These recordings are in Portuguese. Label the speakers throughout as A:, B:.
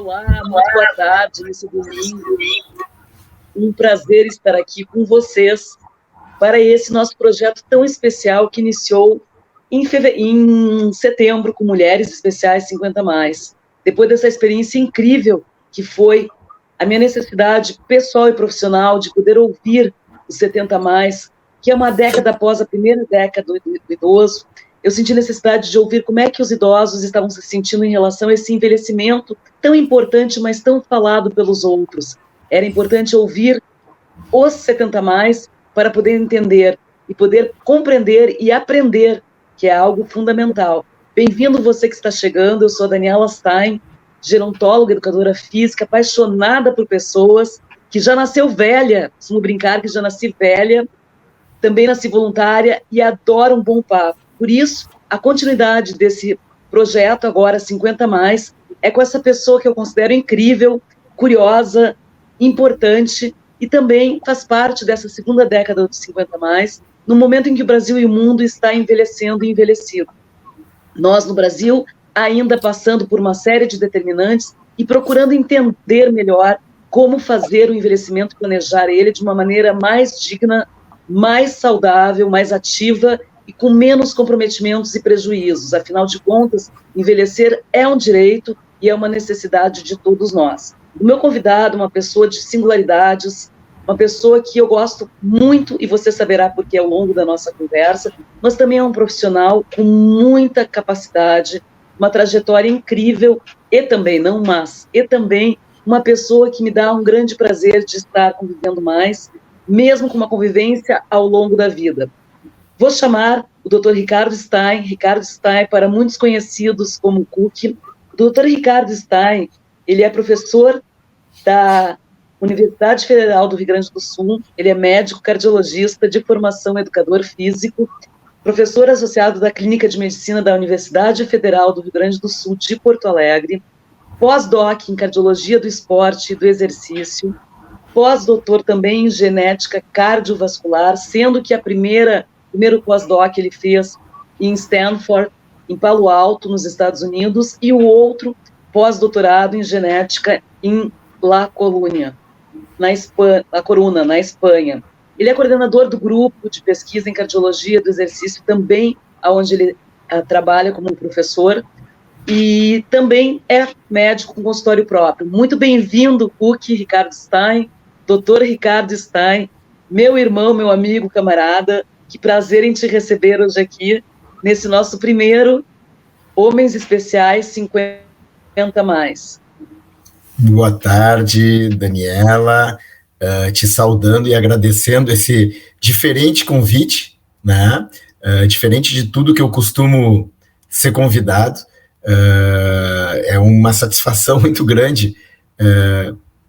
A: Olá, muito boa tarde nesse domingo. Um prazer estar aqui com vocês para esse nosso projeto tão especial que iniciou em setembro com Mulheres Especiais 50 Mais. Depois dessa experiência incrível que foi a minha necessidade pessoal e profissional de poder ouvir os 70 mais, que é uma década após a primeira década do idoso, eu senti necessidade de ouvir como é que os idosos estavam se sentindo em relação a esse envelhecimento tão importante, mas tão falado pelos outros. Era importante ouvir os 70 mais para poder entender e poder compreender e aprender, que é algo fundamental. Bem-vindo você que está chegando, eu sou a Daniela Stein, gerontóloga, educadora física, apaixonada por pessoas, que já nasceu velha, costumo brincar que já nasci velha, também nasci voluntária e adoro um bom papo. Por isso, a continuidade desse projeto, agora 50 mais, é com essa pessoa que eu considero incrível, curiosa, importante, e também faz parte dessa segunda década dos 50 mais, no momento em que o Brasil e o mundo está envelhecendo e envelhecido. Nós, no Brasil, ainda passando por uma série de determinantes e procurando entender melhor como fazer o envelhecimento, planejar ele de uma maneira mais digna, mais saudável, mais ativa e com menos comprometimentos e prejuízos. Afinal de contas, envelhecer é um direito e é uma necessidade de todos nós. O meu convidado, uma pessoa de singularidades, uma pessoa que eu gosto muito, e você saberá porque ao longo da nossa conversa, mas também é um profissional com muita capacidade, uma trajetória incrível, e também, não mas, e também uma pessoa que me dá um grande prazer de estar convivendo mais, mesmo com uma convivência ao longo da vida. Vou chamar o Dr. Ricardo Stein, para muitos conhecidos como Cook. O Dr. Ricardo Stein, ele é professor da Universidade Federal do Rio Grande do Sul, ele é médico cardiologista de formação educador físico, professor associado da Clínica de Medicina da Universidade Federal do Rio Grande do Sul de Porto Alegre, pós-doc em cardiologia do esporte e do exercício, pós-doutor também em genética cardiovascular, sendo que primeiro pós-doc ele fez em Stanford, em Palo Alto, nos Estados Unidos, e o outro pós-doutorado em genética em La Coruña, na Espanha. Ele é coordenador do grupo de pesquisa em cardiologia do exercício, também onde ele trabalha como professor, e também é médico com consultório próprio. Muito bem-vindo, Cook Ricardo Stein, doutor Ricardo Stein, meu irmão, meu amigo, camarada. Que prazer em te receber hoje aqui, nesse nosso primeiro Homens Especiais 50 mais.
B: Boa tarde, Daniela, te saudando e agradecendo esse diferente convite, né? Diferente de tudo que eu costumo ser convidado. É uma satisfação muito grande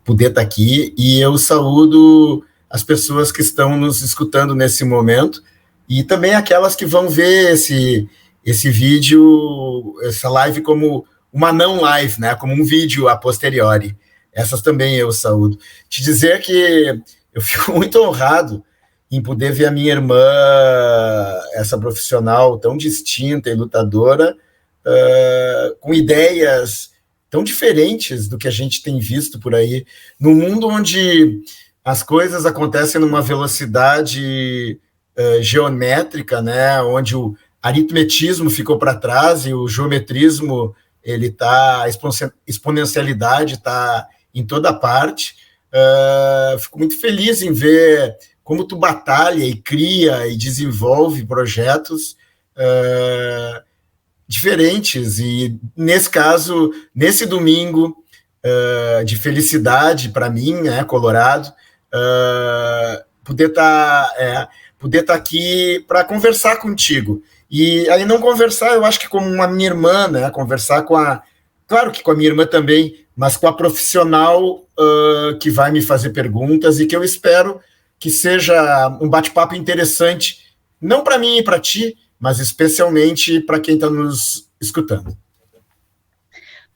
B: poder estar aqui, e eu saúdo as pessoas que estão nos escutando nesse momento, e também aquelas que vão ver esse vídeo, essa live como uma não live, né, como um vídeo a posteriori. Essas também eu saúdo. Te dizer que eu fico muito honrado em poder ver a minha irmã, essa profissional tão distinta e lutadora, com ideias tão diferentes do que a gente tem visto por aí, num mundo onde as coisas acontecem numa velocidade geométrica, né, onde o aritmetismo ficou para trás e o geometrismo, ele tá, a exponencialidade está em toda parte. Fico muito feliz em ver como tu batalha e cria e desenvolve projetos diferentes, e nesse caso, nesse domingo de felicidade para mim, né, Colorado, poder estar aqui para conversar contigo. E aí não conversar, eu acho que como uma minha irmã, né, conversar claro que com a minha irmã também, mas com a profissional que vai me fazer perguntas, e que eu espero que seja um bate-papo interessante, não para mim e para ti, mas especialmente para quem está nos escutando.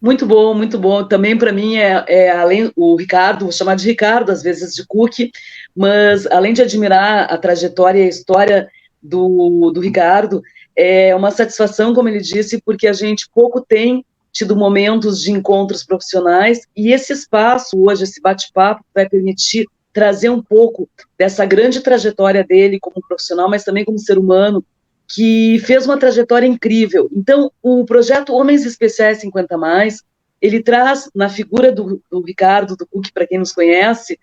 A: Muito bom, muito bom. Também para mim além o Ricardo, vou chamar de Ricardo, às vezes de Cook, mas além de admirar a trajetória e a história do Ricardo, é uma satisfação, como ele disse, porque a gente pouco tem tido momentos de encontros profissionais, e esse espaço hoje, esse bate-papo, vai permitir trazer um pouco dessa grande trajetória dele como profissional, mas também como ser humano, que fez uma trajetória incrível. Então, o projeto Homens Especiais 50+, ele traz na figura do Ricardo, do Cook, para quem nos conhece,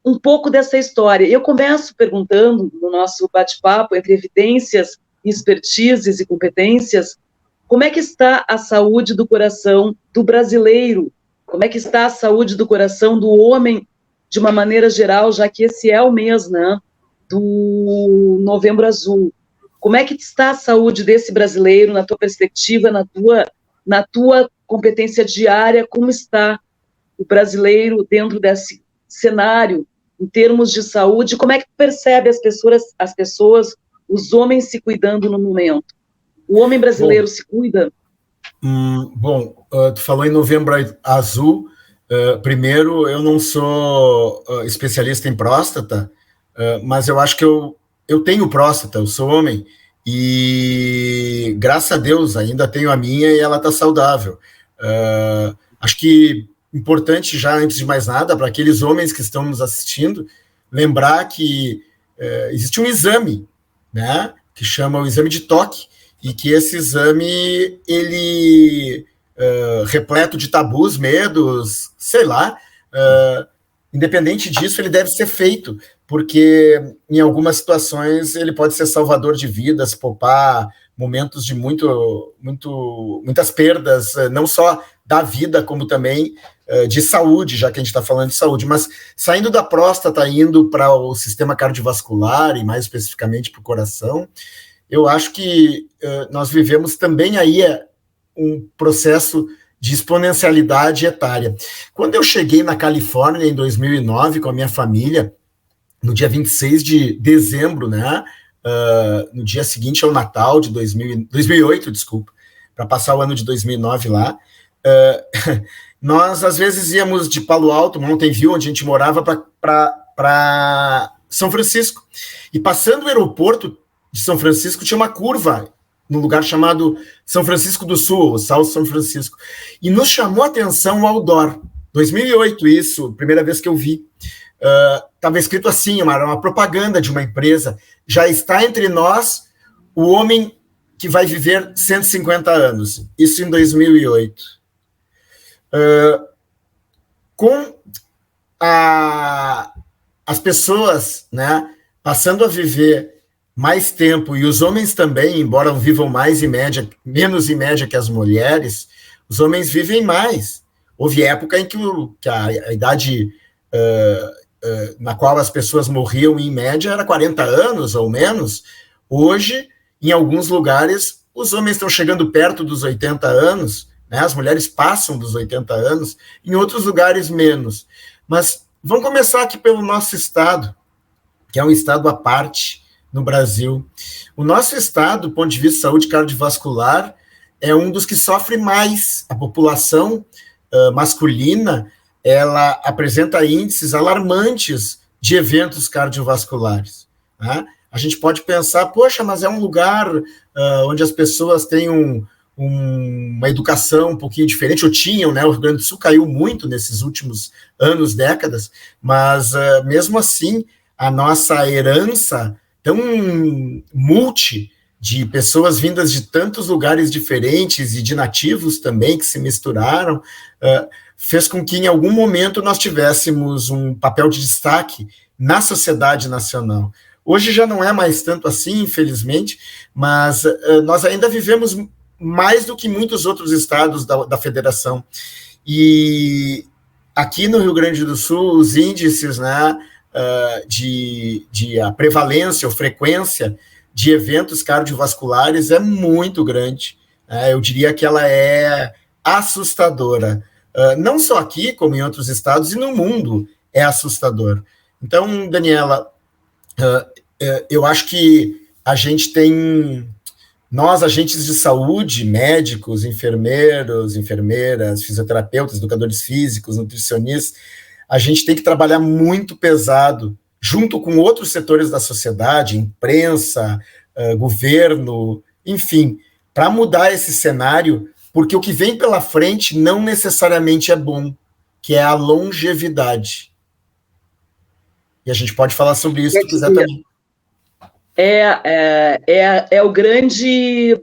A: um pouco dessa história. Eu começo perguntando, no nosso bate-papo, entre evidências, expertises e competências, como é que está a saúde do coração do brasileiro? Como é que está a saúde do coração do homem, de uma maneira geral, já que esse é o mês, né, do Novembro Azul? Como é que está a saúde desse brasileiro, na tua perspectiva, na tua competência diária? Como está o brasileiro dentro desse cenário, em termos de saúde? Como é que percebe as pessoas, os homens se cuidando no momento? O homem brasileiro se cuida?
B: Tu falou em Novembro Azul. Primeiro, eu não sou especialista em próstata, mas eu acho que eu tenho próstata, eu sou homem, e graças a Deus ainda tenho a minha e ela está saudável. Acho que importante, já antes de mais nada, para aqueles homens que estão nos assistindo, lembrar que existe um exame, né, que chama o exame de toque, e que esse exame, ele, repleto de tabus, medos, sei lá, independente disso, ele deve ser feito, porque em algumas situações ele pode ser salvador de vidas, poupar momentos de muitas perdas, não só da vida, como também de saúde, já que a gente está falando de saúde. Mas saindo da próstata, indo para o sistema cardiovascular, e mais especificamente para o coração, eu acho que nós vivemos também aí um processo de exponencialidade etária. Quando eu cheguei na Califórnia em 2009 com a minha família, no dia 26 de dezembro, né, no dia seguinte ao Natal de 2008, desculpa, para passar o ano de 2009 lá, nós às vezes íamos de Palo Alto, Mountain View, onde a gente morava, para São Francisco. E passando o aeroporto de São Francisco, tinha uma curva num lugar chamado São Francisco do Sul, ou South São Francisco. E nos chamou a atenção o outdoor. 2008, isso, primeira vez que eu vi. Estava escrito assim, uma propaganda de uma empresa: já está entre nós o homem que vai viver 150 anos. Isso em 2008. Com as pessoas, né, passando a viver mais tempo, e os homens também, embora vivam menos em média que as mulheres, os homens vivem mais. Houve época em que a idade na qual as pessoas morriam, em média, era 40 anos ou menos. Hoje, em alguns lugares, os homens estão chegando perto dos 80 anos, né? As mulheres passam dos 80 anos, em outros lugares menos. Mas vamos começar aqui pelo nosso estado, que é um estado à parte no Brasil. O nosso estado, do ponto de vista de saúde cardiovascular, é um dos que sofre mais. A população masculina, ela apresenta índices alarmantes de eventos cardiovasculares, né? A gente pode pensar, poxa, mas é um lugar onde as pessoas têm uma educação um pouquinho diferente, ou tinham, né? O Rio Grande do Sul caiu muito nesses últimos anos, décadas, mas mesmo assim, a nossa herança tão multi de pessoas vindas de tantos lugares diferentes e de nativos também que se misturaram, fez com que em algum momento nós tivéssemos um papel de destaque na sociedade nacional. Hoje já não é mais tanto assim, infelizmente, mas nós ainda vivemos mais do que muitos outros estados da federação. E aqui no Rio Grande do Sul, os índices, né, de a prevalência ou frequência de eventos cardiovasculares é muito grande. Eu diria que ela é assustadora. Não só aqui, como em outros estados, e no mundo é assustador. Então, Daniela, eu acho que a gente tem, nós, agentes de saúde, médicos, enfermeiros, enfermeiras, fisioterapeutas, educadores físicos, nutricionistas, a gente tem que trabalhar muito pesado, junto com outros setores da sociedade, imprensa, governo, enfim, para mudar esse cenário porque o que vem pela frente não necessariamente é bom, que é a longevidade. E a gente pode falar sobre isso se tu quiser também.
A: É o grande...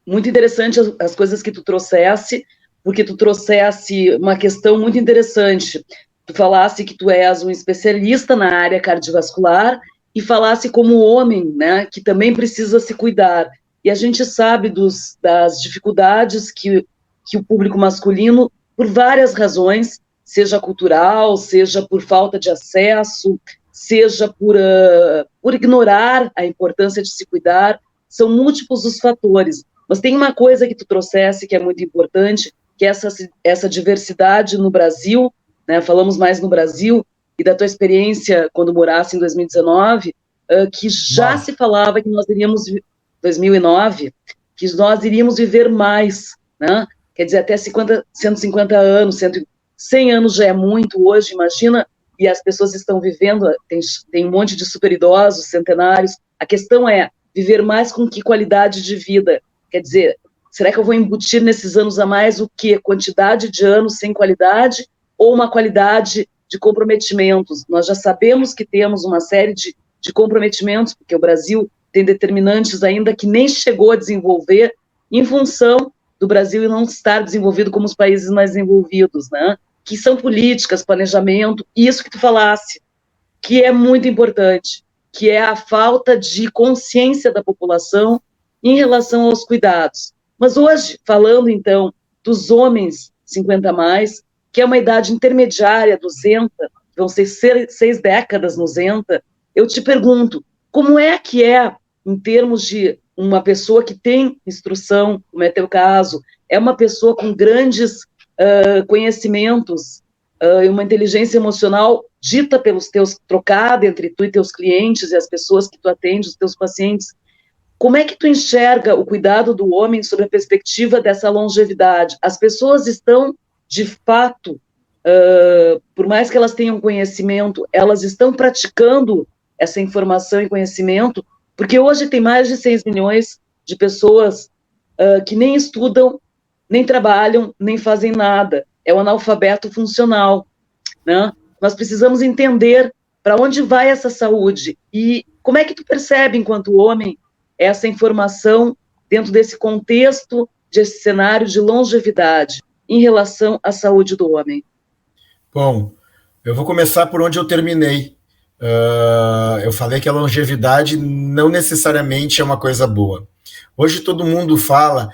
A: muito interessante as coisas que tu trouxesse, porque tu trouxesse uma questão muito interessante. Tu falasse que tu és um especialista na área cardiovascular e falasse como homem, né, que também precisa se cuidar. E a gente sabe das dificuldades que o público masculino, por várias razões, seja cultural, seja por falta de acesso, seja por ignorar a importância de se cuidar, são múltiplos os fatores. Mas tem uma coisa que tu trouxesse que é muito importante, que é essa diversidade no Brasil, né? Falamos mais no Brasil, e da tua experiência quando morasse em 2019, que já se falava que nós iríamos, 2009, que nós iríamos viver mais, né? Quer dizer, até 150 anos, 100 anos já é muito hoje, imagina, e as pessoas estão vivendo, tem um monte de super idosos, centenários. A questão é viver mais com que qualidade de vida? Quer dizer, será que eu vou embutir nesses anos a mais o quê? Quantidade de anos sem qualidade ou uma qualidade de comprometimentos? Nós já sabemos que temos uma série de comprometimentos, porque o Brasil tem determinantes ainda que nem chegou a desenvolver em função do Brasil não estar desenvolvido como os países mais desenvolvidos, né? Que são políticas, planejamento, isso que tu falasse, que é muito importante, que é a falta de consciência da população em relação aos cuidados. Mas hoje, falando então dos homens 50 a mais, que é uma idade intermediária, 200, vão ser 6 décadas nos 200, eu te pergunto, como é que é, em termos de uma pessoa que tem instrução, como é teu caso, é uma pessoa com grandes conhecimentos, uma inteligência emocional dita pelos teus, trocada entre tu e teus clientes e as pessoas que tu atende, os teus pacientes. Como é que tu enxerga o cuidado do homem sob a perspectiva dessa longevidade? As pessoas estão, de fato, por mais que elas tenham conhecimento, elas estão praticando essa informação e conhecimento, porque hoje tem mais de 6 milhões de pessoas que nem estudam, nem trabalham, nem fazem nada. É o analfabeto funcional, né? Nós precisamos entender para onde vai essa saúde e como é que tu percebe, enquanto homem, essa informação dentro desse contexto, desse cenário de longevidade em relação à saúde do homem.
B: Bom, eu vou começar por onde eu terminei. Eu falei que a longevidade não necessariamente é uma coisa boa. Hoje todo mundo fala,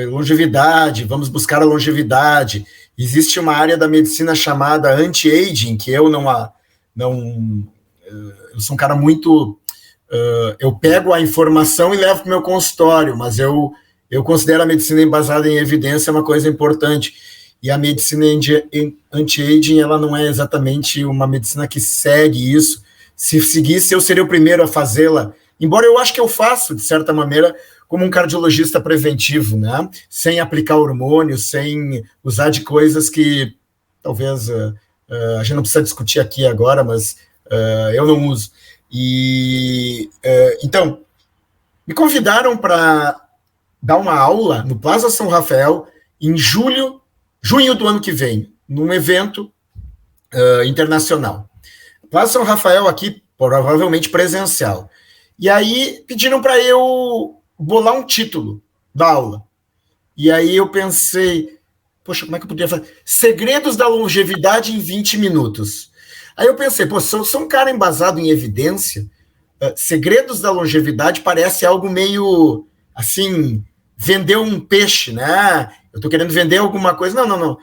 B: longevidade, vamos buscar a longevidade. Existe uma área da medicina chamada anti-aging, que eu eu sou um cara muito... eu pego a informação e levo para o meu consultório, mas eu considero a medicina embasada em evidência uma coisa importante. E a medicina anti-aging, ela não é exatamente uma medicina que segue isso. Se seguisse, eu seria o primeiro a fazê-la, embora eu acho que eu faço, de certa maneira, como um cardiologista preventivo, né? Sem aplicar hormônios, sem usar de coisas que talvez a gente não precisa discutir aqui agora, mas eu não uso. Então, me convidaram para dar uma aula no Plaza São Rafael em junho do ano que vem, num evento internacional. Plaza São Rafael aqui, provavelmente presencial. E aí pediram para eu bolar um título da aula. E aí eu pensei, poxa, como é que eu podia fazer? Segredos da longevidade em 20 minutos. Aí eu pensei, se eu sou um cara embasado em evidência, segredos da longevidade parece algo meio, assim, vender um peixe, né? Eu estou querendo vender alguma coisa. Não.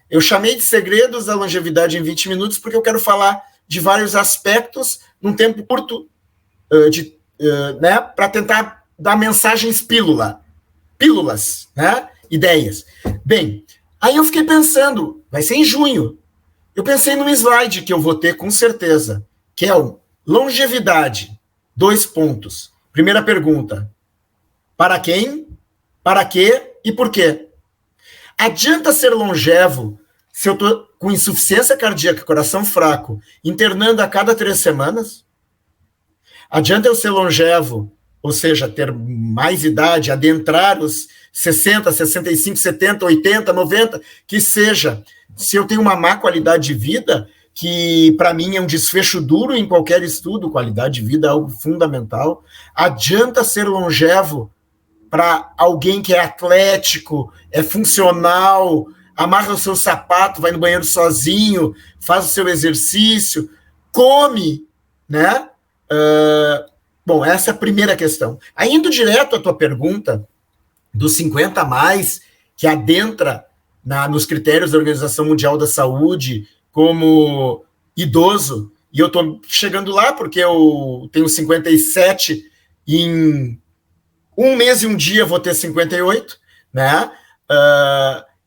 B: Eu chamei de segredos da longevidade em 20 minutos porque eu quero falar de vários aspectos num tempo curto, né? Para tentar dar mensagens pílulas, né? Ideias. Bem, aí eu fiquei pensando, vai ser em junho. Eu pensei num slide que eu vou ter com certeza, que é o longevidade, 2 pontos. Primeira pergunta, para quem, para quê e por quê? Adianta ser longevo se eu estou com insuficiência cardíaca, coração fraco, internando a cada 3 semanas? Adianta eu ser longevo, ou seja, ter mais idade, adentrar os 60, 65, 70, 80, 90, que seja. Se eu tenho uma má qualidade de vida, que para mim é um desfecho duro em qualquer estudo, qualidade de vida é algo fundamental, adianta ser longevo para alguém que é atlético, é funcional, amarra o seu sapato, vai no banheiro sozinho, faz o seu exercício, come, né? Bom, essa é a primeira questão. Aí, indo direto à tua pergunta, dos 50 a mais, que adentra nos critérios da Organização Mundial da Saúde como idoso, e eu estou chegando lá porque eu tenho 57 e em um mês e um dia vou ter 58, né?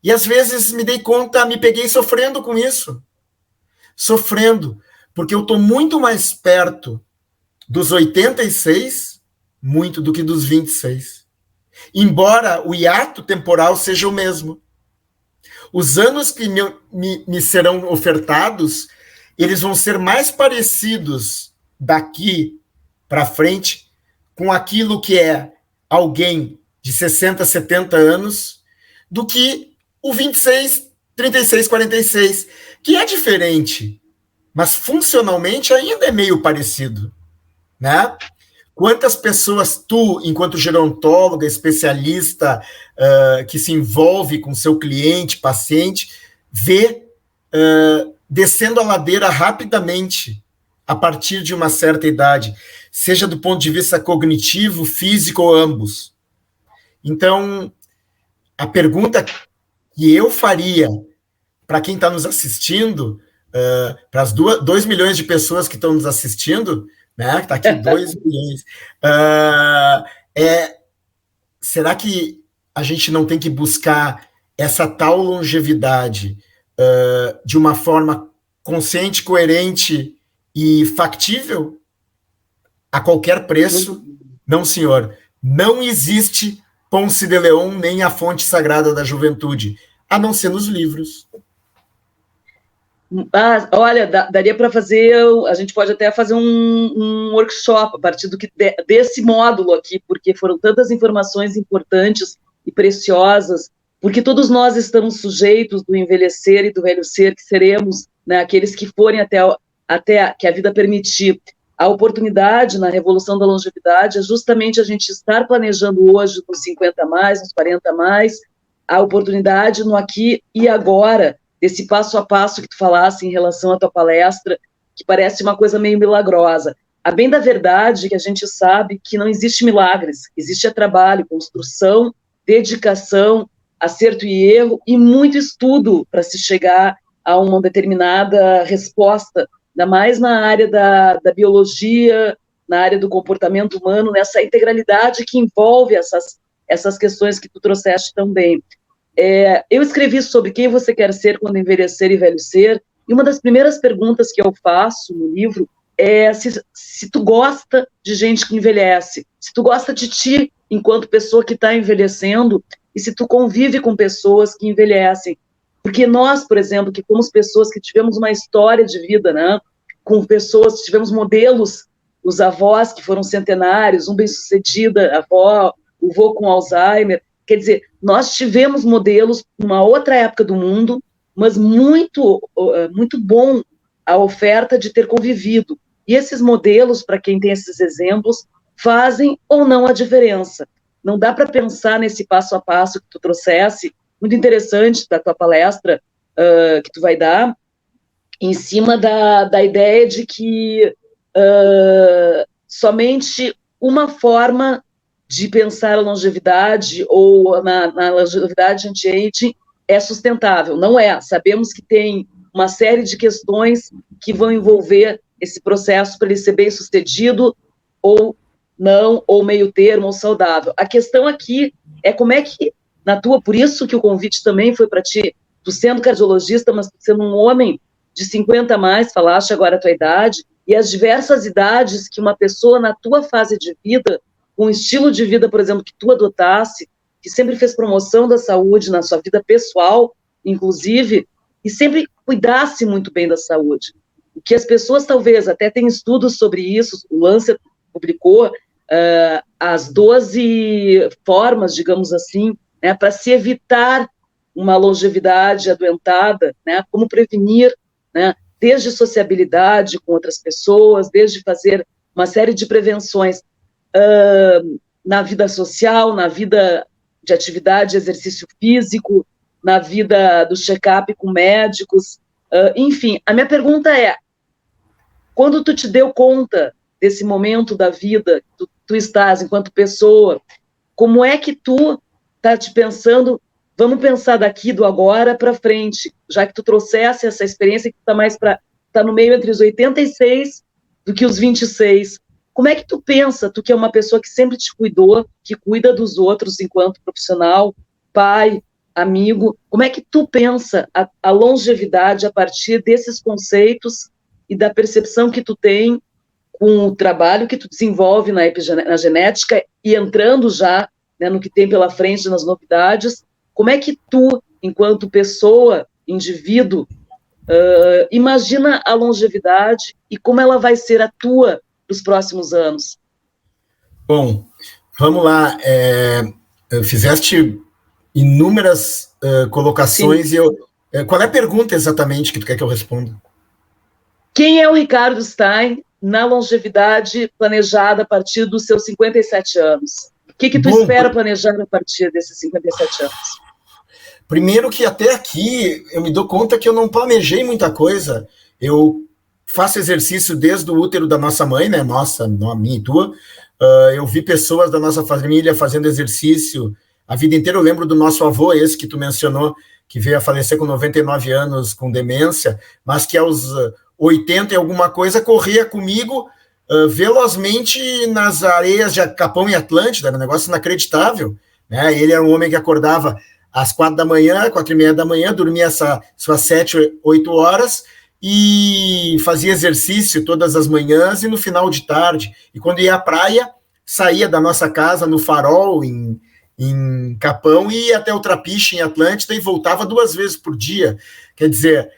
B: E às vezes me dei conta, me peguei sofrendo com isso. Sofrendo, porque eu estou muito mais perto dos 86, muito, do que dos 26. Embora o hiato temporal seja o mesmo. Os anos que me serão ofertados, eles vão ser mais parecidos daqui para frente com aquilo que é alguém de 60, 70 anos do que o 26, 36, 46, que é diferente, mas funcionalmente ainda é meio parecido, né? Quantas pessoas tu, enquanto gerontóloga, especialista, que se envolve com seu cliente, paciente, vê descendo a ladeira rapidamente a partir de uma certa idade, seja do ponto de vista cognitivo, físico ou ambos. Então, a pergunta que eu faria para quem está nos assistindo, para as 2 milhões de pessoas que estão nos assistindo, né, está aqui 2 milhões, será que a gente não tem que buscar essa tal longevidade de uma forma consciente, coerente e factível a qualquer preço? Não, senhor. Não existe Ponce de León nem a fonte sagrada da juventude, a não ser nos livros.
A: Olha, daria para fazer, a gente pode até fazer um workshop a partir desse módulo aqui, porque foram tantas informações importantes e preciosas, porque todos nós estamos sujeitos do envelhecer e do velho ser, que seremos, né, aqueles que forem até que a vida permitir. A oportunidade na revolução da longevidade é justamente a gente estar planejando hoje nos 50 a mais, nos 40 a mais, a oportunidade no aqui e agora, desse passo a passo que tu falasse em relação à tua palestra, que parece uma coisa meio milagrosa. A bem da verdade que a gente sabe que não existe milagres, existe trabalho, construção, dedicação, acerto e erro, e muito estudo para se chegar a uma determinada resposta, ainda mais na área da biologia, na área do comportamento humano, nessa integralidade que envolve essas questões que tu trouxeste também. Eu escrevi sobre quem você quer ser quando envelhecer e velhecer, e uma das primeiras perguntas que eu faço no livro é se tu gosta de gente que envelhece, se tu gosta de ti enquanto pessoa que está envelhecendo, e se tu convive com pessoas que envelhecem. Porque nós, por exemplo, que fomos pessoas que tivemos uma história de vida, né, com pessoas, tivemos modelos, os avós que foram centenários, um bem-sucedida avó, o vô com Alzheimer. Quer dizer, nós tivemos modelos numa outra época do mundo, mas muito, muito bom a oferta de ter convivido. E esses modelos, para quem tem esses exemplos, fazem ou não a diferença. Não dá para pensar nesse passo a passo que tu trouxesse, muito interessante da tua palestra que tu vai dar, em cima da ideia de que somente uma forma de pensar a longevidade ou na longevidade anti-aging é sustentável. Não é. Sabemos que tem uma série de questões que vão envolver esse processo para ele ser bem sucedido ou não, ou meio termo, ou saudável. A questão aqui é como é que, por isso que o convite também foi para ti, tu sendo cardiologista, mas tu sendo um homem de 50 a mais, falaste agora a tua idade, e as diversas idades que uma pessoa na tua fase de vida, com um estilo de vida, por exemplo, que tu adotasse, que sempre fez promoção da saúde na sua vida pessoal, inclusive, e sempre cuidasse muito bem da saúde. O que as pessoas, talvez, até tem estudos sobre isso, o Lancet publicou as 12 formas, digamos assim, né, para se evitar uma longevidade adoentada, né, como prevenir, né, desde sociabilidade com outras pessoas, desde fazer uma série de prevenções na vida social, na vida de atividade, exercício físico, na vida do check-up com médicos, enfim. A minha pergunta é, quando tu te deu conta desse momento da vida, tu estás enquanto pessoa, como é que tu tá te pensando, vamos pensar daqui do agora para frente, já que tu trouxesse essa experiência que tá mais para tá no meio entre os 86 do que os 26. Como é que tu pensa, tu que é uma pessoa que sempre te cuidou, que cuida dos outros enquanto profissional, pai, amigo, como é que tu pensa a longevidade a partir desses conceitos e da percepção que tu tem com o trabalho que tu desenvolve na genética e entrando já, né, no que tem pela frente, nas novidades, como é que tu, enquanto pessoa, indivíduo, imagina a longevidade e como ela vai ser a tua nos próximos anos?
B: Bom, vamos lá. Fizeste inúmeras colocações.
A: Sim.
B: E qual é a pergunta exatamente que tu quer que eu responda?
A: Quem é o Ricardo Stein na longevidade planejada a partir dos seus 57 anos? O que tu espera planejar a partir desses 57 anos?
B: Primeiro que até aqui eu me dou conta que eu não planejei muita coisa. Eu faço exercício desde o útero da nossa mãe, né? Nossa, não a minha e tua. Eu vi pessoas da nossa família fazendo exercício a vida inteira. Eu lembro do nosso avô, esse que tu mencionou, que veio a falecer com 99 anos, com demência, mas que aos 80 e alguma coisa corria comigo velozmente nas areias de Capão e Atlântida, era um negócio inacreditável, né? Ele era um homem que acordava às 4 da manhã, 4:30 da manhã, dormia suas 7, 8 horas e fazia exercício todas as manhãs e no final de tarde. E quando ia à praia, saía da nossa casa no Farol, em Capão, e ia até o Trapiche, em Atlântida, e voltava 2 vezes por dia. Quer dizer,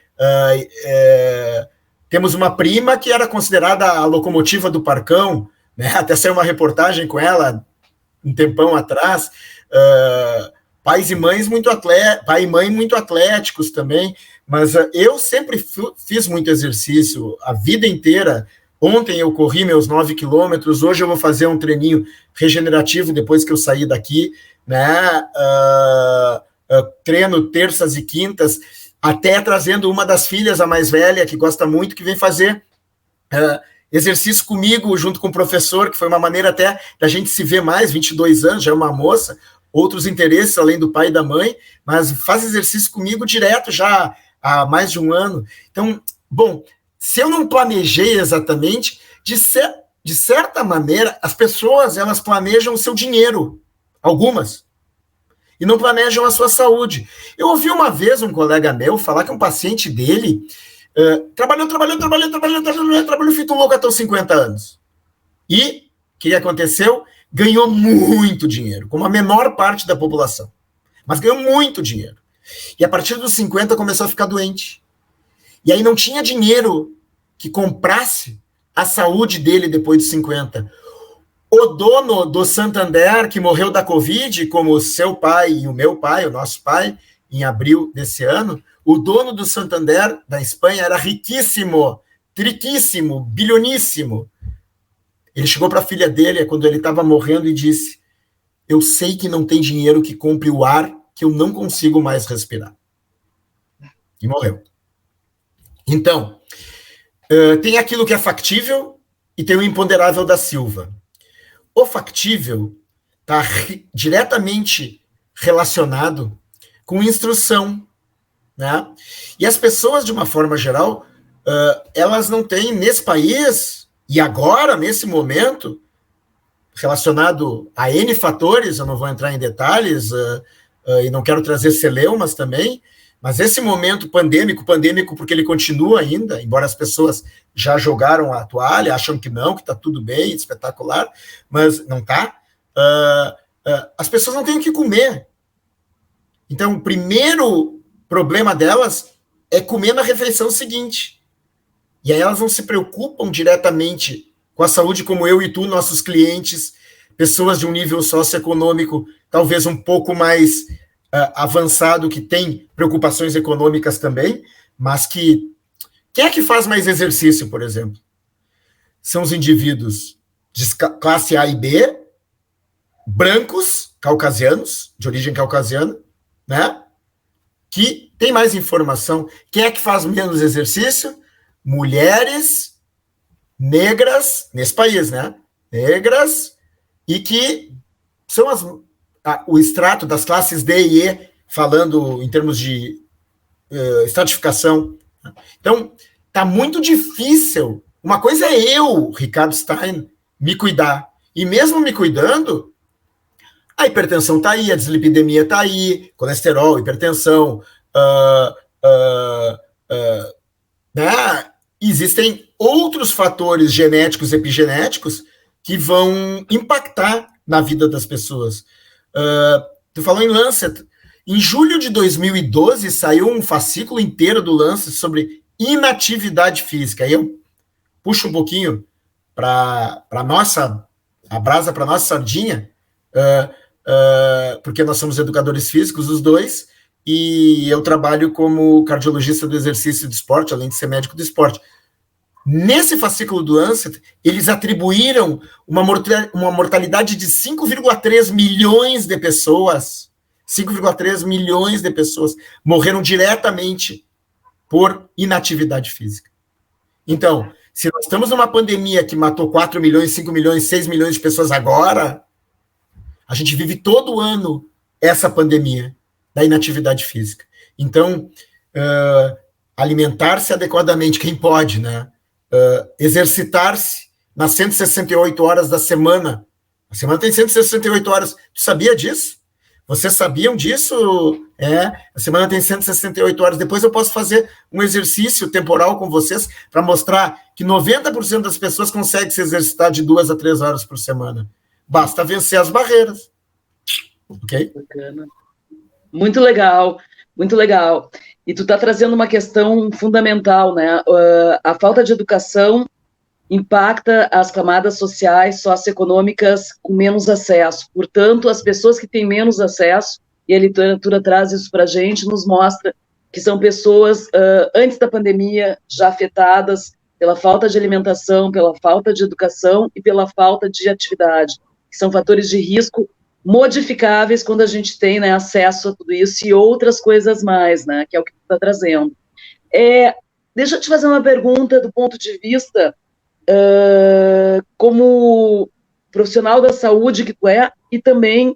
B: temos uma prima que era considerada a locomotiva do Parcão, né? Até saiu uma reportagem com ela um tempão atrás. Pais e mães pai e mãe muito atléticos também, mas eu sempre fiz muito exercício a vida inteira. Ontem eu corri meus 9 quilômetros, hoje eu vou fazer um treininho regenerativo depois que eu sair daqui, né? Treino terças e quintas, até trazendo uma das filhas, a mais velha, que gosta muito, que vem fazer exercício comigo, junto com o professor, que foi uma maneira até da gente se ver mais, 22 anos, já é uma moça, outros interesses além do pai e da mãe, mas faz exercício comigo direto já há mais de um ano. Então, bom, se eu não planejei exatamente, de certa maneira, as pessoas, elas planejam o seu dinheiro, algumas, e não planejam a sua saúde. Eu ouvi uma vez um colega meu falar que um paciente dele trabalhou feito louco até os 50 anos. E o que aconteceu? Ganhou muito dinheiro, como a menor parte da população. Mas ganhou muito dinheiro. E a partir dos 50 começou a ficar doente. E aí não tinha dinheiro que comprasse a saúde dele depois dos 50. O dono do Santander, que morreu da Covid, como o seu pai e o meu pai, o nosso pai, em abril desse ano, o dono do Santander, da Espanha, era riquíssimo, riquíssimo, bilioníssimo. Ele chegou para a filha dele, quando ele estava morrendo, e disse: eu sei que não tem dinheiro que compre o ar que eu não consigo mais respirar. E morreu. Então, tem aquilo que é factível e tem o imponderável da Silva. O factível está diretamente relacionado com instrução, né? E as pessoas, de uma forma geral, elas não têm, nesse país, e agora, nesse momento, relacionado a N fatores, eu não vou entrar em detalhes, e não quero trazer celeumas também, mas esse momento pandêmico porque ele continua ainda, embora as pessoas já jogaram a toalha, acham que não, que está tudo bem, espetacular, mas não está. As pessoas não têm o que comer. Então, o primeiro problema delas é comer na refeição seguinte. E aí elas não se preocupam diretamente com a saúde, como eu e tu, nossos clientes, pessoas de um nível socioeconômico talvez um pouco mais avançado, que tem preocupações econômicas também, mas que... Quem é que faz mais exercício, por exemplo? São os indivíduos de classe A e B, brancos, caucasianos, de origem caucasiana, né? Que tem mais informação. Quem é que faz menos exercício? Mulheres negras, nesse país, né? Negras, e que são o extrato das classes D e E, falando em termos de estratificação. Então, está muito difícil. Uma coisa é eu, Ricardo Stein, me cuidar. E mesmo me cuidando, a hipertensão está aí, a dislipidemia está aí, colesterol, hipertensão, né? Existem outros fatores genéticos, epigenéticos, que vão impactar na vida das pessoas. Tu falou em Lancet. Em julho de 2012, saiu um fascículo inteiro do Lancet sobre inatividade física. Aí eu puxo um pouquinho para nossa, a brasa para nossa sardinha, porque nós somos educadores físicos, os dois, e eu trabalho como cardiologista do exercício e do esporte, além de ser médico do esporte. Nesse fascículo do Lancet, eles atribuíram uma mortalidade de 5,3 milhões de pessoas. 5,3 milhões de pessoas morreram diretamente por inatividade física. Então, se nós estamos numa pandemia que matou 4 milhões, 5 milhões, 6 milhões de pessoas agora, a gente vive todo ano essa pandemia da inatividade física. Então, alimentar-se adequadamente, quem pode, né? Exercitar-se nas 168 horas da semana. A semana tem 168 horas. Tu sabia disso? Vocês sabiam disso? A semana tem 168 horas. Depois eu posso fazer um exercício temporal com vocês para mostrar que 90% das pessoas conseguem se exercitar de 2 a 3 horas por semana. Basta vencer as barreiras. Ok?
A: Bacana. Muito legal, muito legal. E tu está trazendo uma questão fundamental, né? A falta de educação impacta as camadas sociais, socioeconômicas com menos acesso. Portanto, as pessoas que têm menos acesso, e a literatura traz isso para a gente, nos mostra que são pessoas, antes da pandemia, já afetadas pela falta de alimentação, pela falta de educação e pela falta de atividade, que são fatores de risco modificáveis quando a gente tem, né, acesso a tudo isso e outras coisas mais, né, que é o que tu está trazendo. Deixa eu te fazer uma pergunta do ponto de vista como profissional da saúde que tu é, e também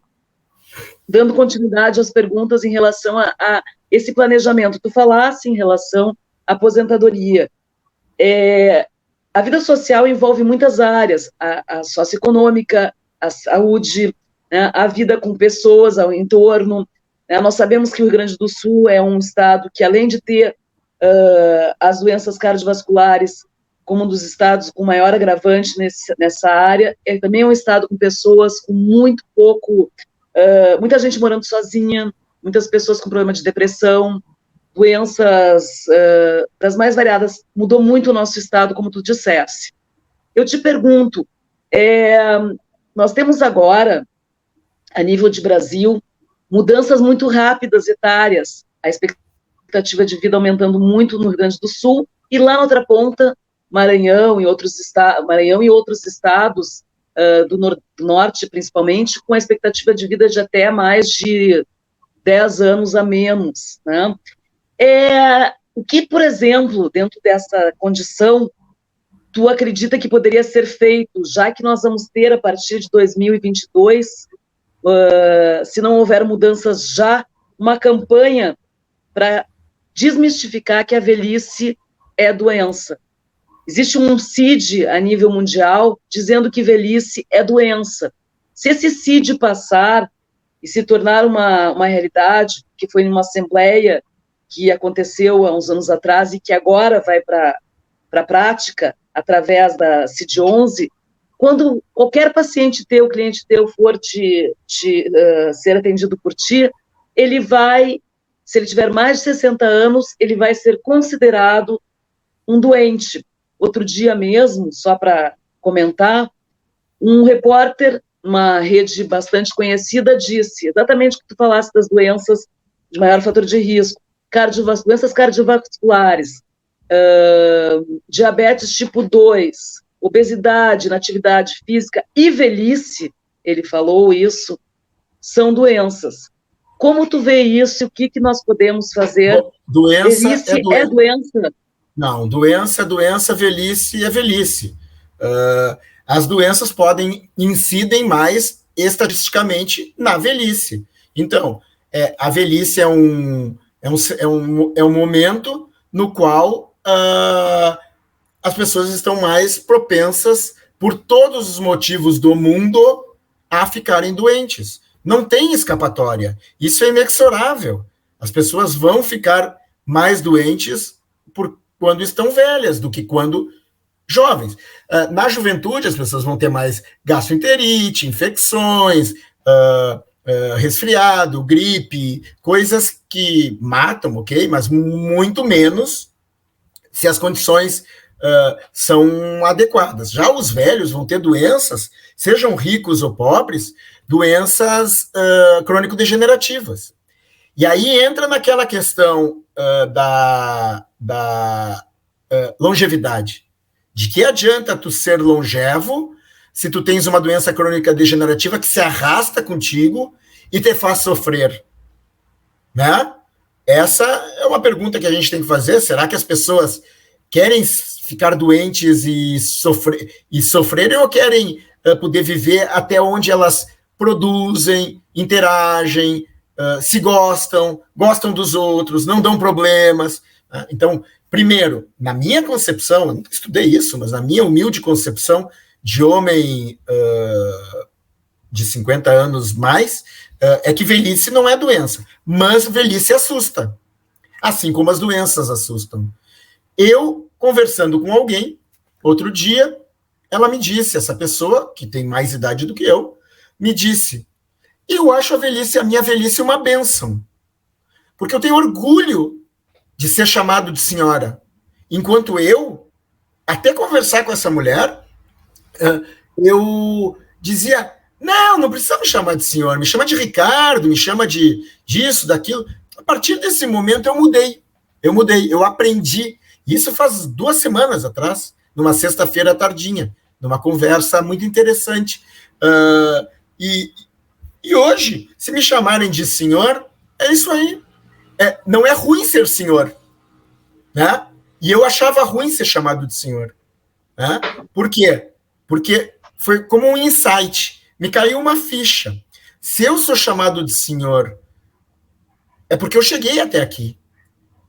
A: dando continuidade às perguntas em relação a esse planejamento. Tu falasse em relação à aposentadoria. A vida social envolve muitas áreas, a socioeconômica, a saúde, né, a vida com pessoas ao entorno. Né? Nós sabemos que o Rio Grande do Sul é um estado que, além de ter as doenças cardiovasculares como um dos estados com maior agravante nessa área, ele também é um estado com pessoas com muito pouco, muita gente morando sozinha, muitas pessoas com problema de depressão, doenças das mais variadas. Mudou muito o nosso estado, como tu disseste. Eu te pergunto, nós temos agora, a nível de Brasil, mudanças muito rápidas etárias, a expectativa de vida aumentando muito no Rio Grande do Sul, e lá na outra ponta, Maranhão e outros estados do norte, principalmente, com a expectativa de vida de até mais de 10 anos a menos. Né? O que, por exemplo, dentro dessa condição, tu acredita que poderia ser feito, já que nós vamos ter, a partir de 2022, se não houver mudanças já, uma campanha para desmistificar que a velhice é doença? Existe um CID a nível mundial dizendo que velhice é doença. Se esse CID passar e se tornar uma realidade, que foi numa assembleia que aconteceu há uns anos atrás e que agora vai para a prática, através da CID-11, quando qualquer paciente teu, cliente teu, for ser atendido por ti, ele vai, se ele tiver mais de 60 anos, ele vai ser considerado um doente. Outro dia mesmo, só para comentar, um repórter uma rede bastante conhecida, disse exatamente o que tu falaste das doenças de maior fator de risco, doenças cardiovasculares, diabetes tipo 2, obesidade, inatividade física e velhice, ele falou isso, são doenças. Como tu vê isso? O que nós podemos fazer?
B: Doença
A: velhice é doença?
B: Não, doença é doença, velhice é velhice. As doenças incidem mais estatisticamente na velhice. Então, a velhice é um momento no qual as pessoas estão mais propensas, por todos os motivos do mundo, a ficarem doentes. Não tem escapatória. Isso é inexorável. As pessoas vão ficar mais doentes quando estão velhas do que quando jovens. Na juventude, as pessoas vão ter mais gastroenterite, infecções, resfriado, gripe, coisas que matam, ok? Mas muito menos se as condições são adequadas. Já os velhos vão ter doenças, sejam ricos ou pobres, doenças crônico-degenerativas. E aí entra naquela questão da longevidade. De que adianta tu ser longevo se tu tens uma doença crônica degenerativa que se arrasta contigo e te faz sofrer? Né? Essa é uma pergunta que a gente tem que fazer. Será que as pessoas querem ficar doentes e sofrerem ou querem poder viver até onde elas produzem, interagem, se gostam dos outros, não dão problemas? Então, primeiro, na minha concepção, eu nunca estudei isso, mas na minha humilde concepção de homem de 50 anos mais, é que velhice não é doença, mas velhice assusta, assim como as doenças assustam. Eu, conversando com alguém, outro dia, ela me disse, essa pessoa, que tem mais idade do que eu, me disse, eu acho a minha velhice uma bênção, porque eu tenho orgulho de ser chamado de senhora, enquanto eu, até conversar com essa mulher, eu dizia, não precisa me chamar de senhor, me chama de Ricardo, me chama disso, daquilo. A partir desse momento eu mudei, eu aprendi. Isso faz 2 semanas atrás, numa sexta-feira tardinha, numa conversa muito interessante. E hoje, se me chamarem de senhor, é isso aí. Não é ruim ser senhor, né? E eu achava ruim ser chamado de senhor. Né? Por quê? Porque foi como um insight. Me caiu uma ficha. Se eu sou chamado de senhor, é porque eu cheguei até aqui.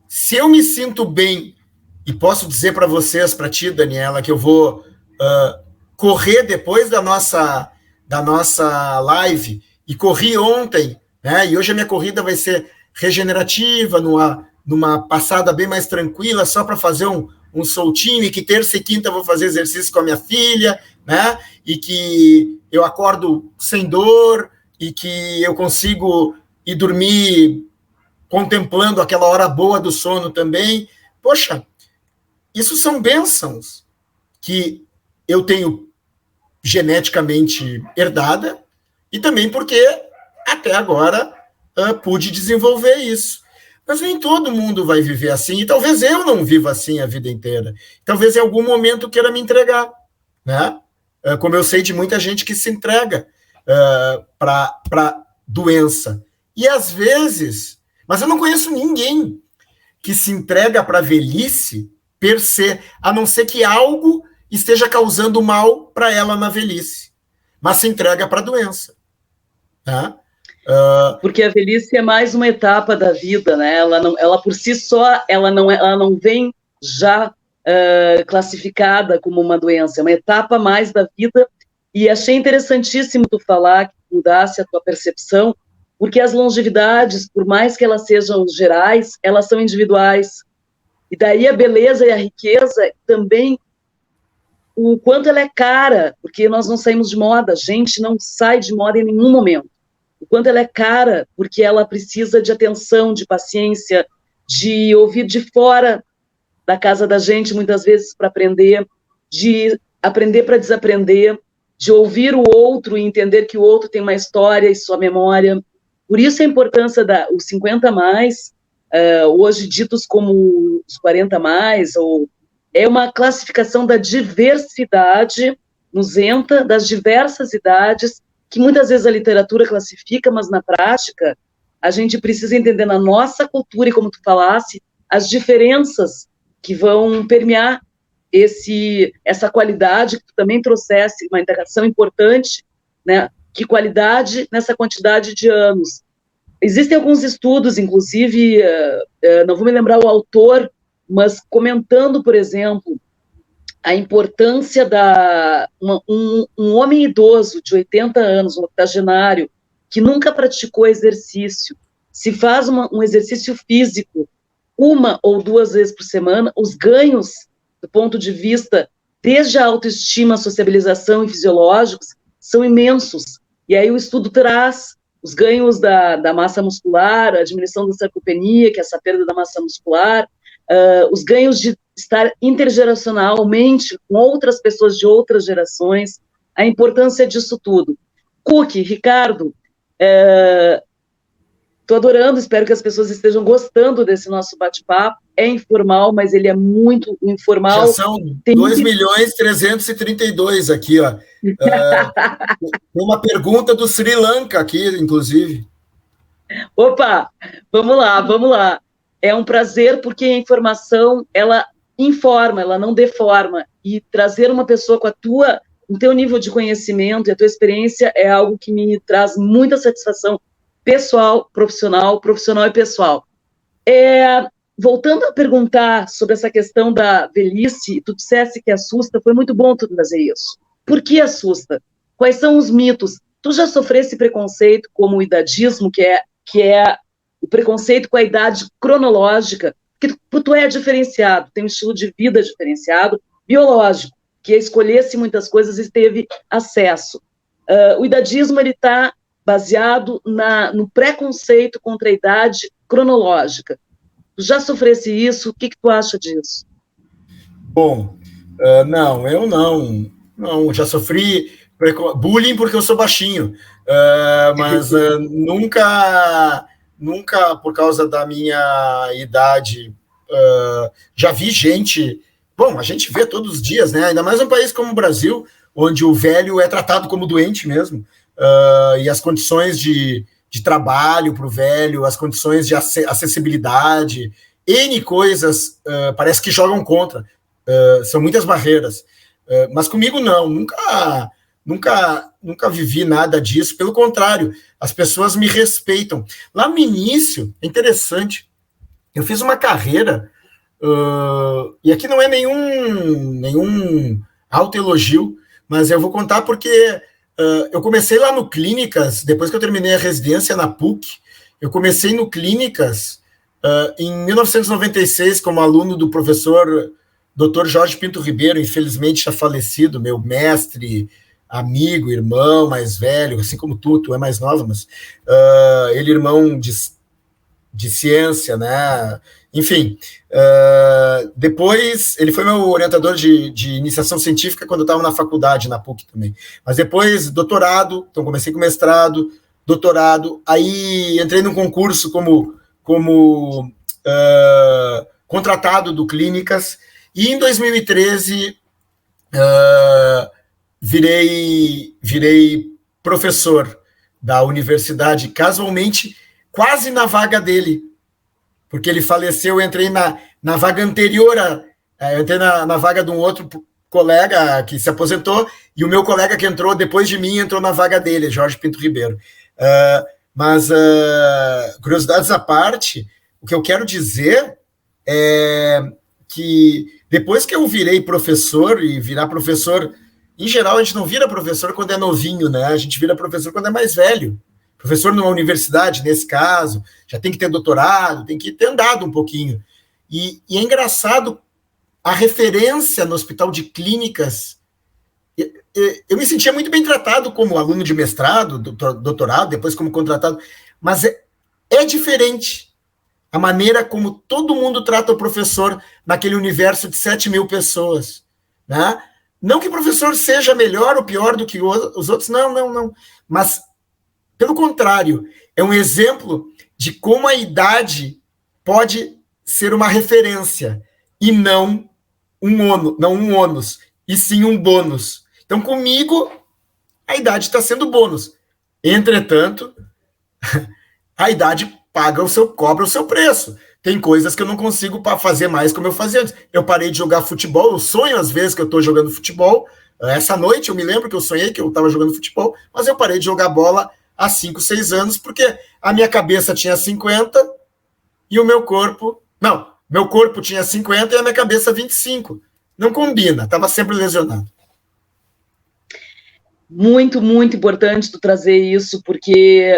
B: Se eu me sinto bem, e posso dizer para vocês, para ti, Daniela, que eu vou correr depois da nossa live, e corri ontem, né? E hoje a minha corrida vai ser regenerativa, numa passada bem mais tranquila, só para fazer um soltinho, e que terça e quinta eu vou fazer exercício com a minha filha, né? E que eu acordo sem dor, e que eu consigo ir dormir contemplando aquela hora boa do sono também. Poxa, isso são bênçãos que eu tenho geneticamente herdada, e também porque até agora pude desenvolver isso. Mas nem todo mundo vai viver assim, e talvez eu não viva assim a vida inteira. Talvez em algum momento queira me entregar, né? Como eu sei de muita gente que se entrega para doença. E às vezes, mas eu não conheço ninguém que se entrega para a velhice per se, a não ser que algo esteja causando mal para ela na velhice, mas se entrega para a doença. Tá?
A: Porque a velhice é mais uma etapa da vida, né? Ela por si só, ela não vem já classificada como uma doença, é uma etapa mais da vida. E achei interessantíssimo tu falar, que mudasse a tua percepção, porque as longevidades, por mais que elas sejam gerais, elas são individuais. E daí a beleza e a riqueza também, o quanto ela é cara, porque nós não saímos de moda, a gente não sai de moda em nenhum momento. O quanto ela é cara, porque ela precisa de atenção, de paciência, de ouvir de fora da casa da gente, muitas vezes, para aprender, de aprender para desaprender. de ouvir o outro e entender que o outro tem uma história e sua memória. Por isso a importância os 50 mais, hoje ditos como os 40 mais, ou é uma classificação da diversidade nusenta, das diversas idades, que muitas vezes a literatura classifica, mas na prática a gente precisa entender na nossa cultura, e como tu falasse, as diferenças que vão permear essa qualidade, que tu também trouxesse uma integração importante, né? Que qualidade nessa quantidade de anos. Existem alguns estudos, inclusive, não vou me lembrar o autor, mas comentando, por exemplo, a importância um homem idoso de 80 anos, um octogenário, que nunca praticou exercício, se faz um exercício físico 1 ou 2 vezes por semana, os ganhos, do ponto de vista desde a autoestima, a sociabilização e fisiológicos, são imensos. E aí o estudo traz os ganhos da massa muscular, a diminuição da sarcopenia, que é essa perda da massa muscular, os ganhos de estar intergeracionalmente com outras pessoas de outras gerações, a importância disso tudo. Cookie, Ricardo, estou adorando, espero que as pessoas estejam gostando desse nosso bate-papo. É informal, mas ele é muito informal.
B: Já são 2.332.000 aqui, ó. Tem uma pergunta do Sri Lanka aqui, inclusive.
A: Opa, vamos lá. É um prazer, porque a informação, ela informa, ela não deforma. E trazer uma pessoa com o teu nível de conhecimento e a tua experiência é algo que me traz muita satisfação pessoal, profissional e pessoal. Voltando a perguntar sobre essa questão da velhice, tu dissesse que assusta, foi muito bom tu trazer isso. Por que assusta? Quais são os mitos? Tu já sofresse preconceito como o idadismo, que é o preconceito com a idade cronológica, que tu é diferenciado, tem um estilo de vida diferenciado, biológico, que escolhesse muitas coisas e teve acesso. O idadismo está baseado no preconceito contra a idade cronológica. Tu já sofresse isso? O que tu acha disso?
B: Bom, não, eu não. Não, já sofri bullying porque eu sou baixinho, mas nunca, por causa da minha idade, já vi gente... Bom, a gente vê todos os dias, né? Ainda mais um país como o Brasil, onde o velho é tratado como doente mesmo, e as condições de trabalho para o velho, as condições de acessibilidade, N coisas, parece que jogam contra. São muitas barreiras. Mas comigo não, nunca vivi nada disso. Pelo contrário, as pessoas me respeitam. Lá no início, é interessante, eu fiz uma carreira, e aqui não é nenhum autoelogio, mas eu vou contar porque eu comecei lá no Clínicas, depois que eu terminei a residência na PUC, eu comecei no Clínicas em 1996 como aluno do professor Dr. Jorge Pinto Ribeiro, infelizmente já falecido, meu mestre, amigo, irmão mais velho, assim como tu é mais nova, mas ele irmão de ciência, né? Enfim, depois ele foi meu orientador de iniciação científica quando eu estava na faculdade, na PUC também. Mas depois, doutorado, então comecei com mestrado, doutorado, aí entrei num concurso como contratado do Clínicas, e em 2013 virei professor da universidade, casualmente, quase na vaga dele, porque ele faleceu, eu entrei na vaga anterior, eu entrei na vaga de um outro colega que se aposentou, e o meu colega que entrou depois de mim entrou na vaga dele, Jorge Pinto Ribeiro. Mas, curiosidades à parte, o que eu quero dizer é que depois que eu virei professor, e virar professor, em geral, a gente não vira professor quando é novinho, né? A gente vira professor quando é mais velho. Professor numa universidade, nesse caso, já tem que ter doutorado, tem que ter andado um pouquinho. E é engraçado, a referência no Hospital de Clínicas, eu me sentia muito bem tratado como aluno de mestrado, doutorado, depois como contratado, mas é diferente a maneira como todo mundo trata o professor naquele universo de 7 mil pessoas, né? Não que o professor seja melhor ou pior do que os outros, não. Mas, pelo contrário, é um exemplo de como a idade pode ser uma referência e não um ônus, e sim um bônus. Então, comigo, a idade está sendo bônus. Entretanto, a idade cobra o seu preço. Tem coisas que eu não consigo fazer mais como eu fazia antes. Eu parei de jogar futebol, eu sonho às vezes que eu estou jogando futebol. Essa noite eu me lembro que eu sonhei que eu estava jogando futebol, mas eu parei de jogar bola há 5, 6 anos, porque a minha cabeça tinha 50 e o meu corpo... Não, meu corpo tinha 50 e a minha cabeça 25. Não combina, estava sempre lesionado.
A: Muito, muito importante tu trazer isso, porque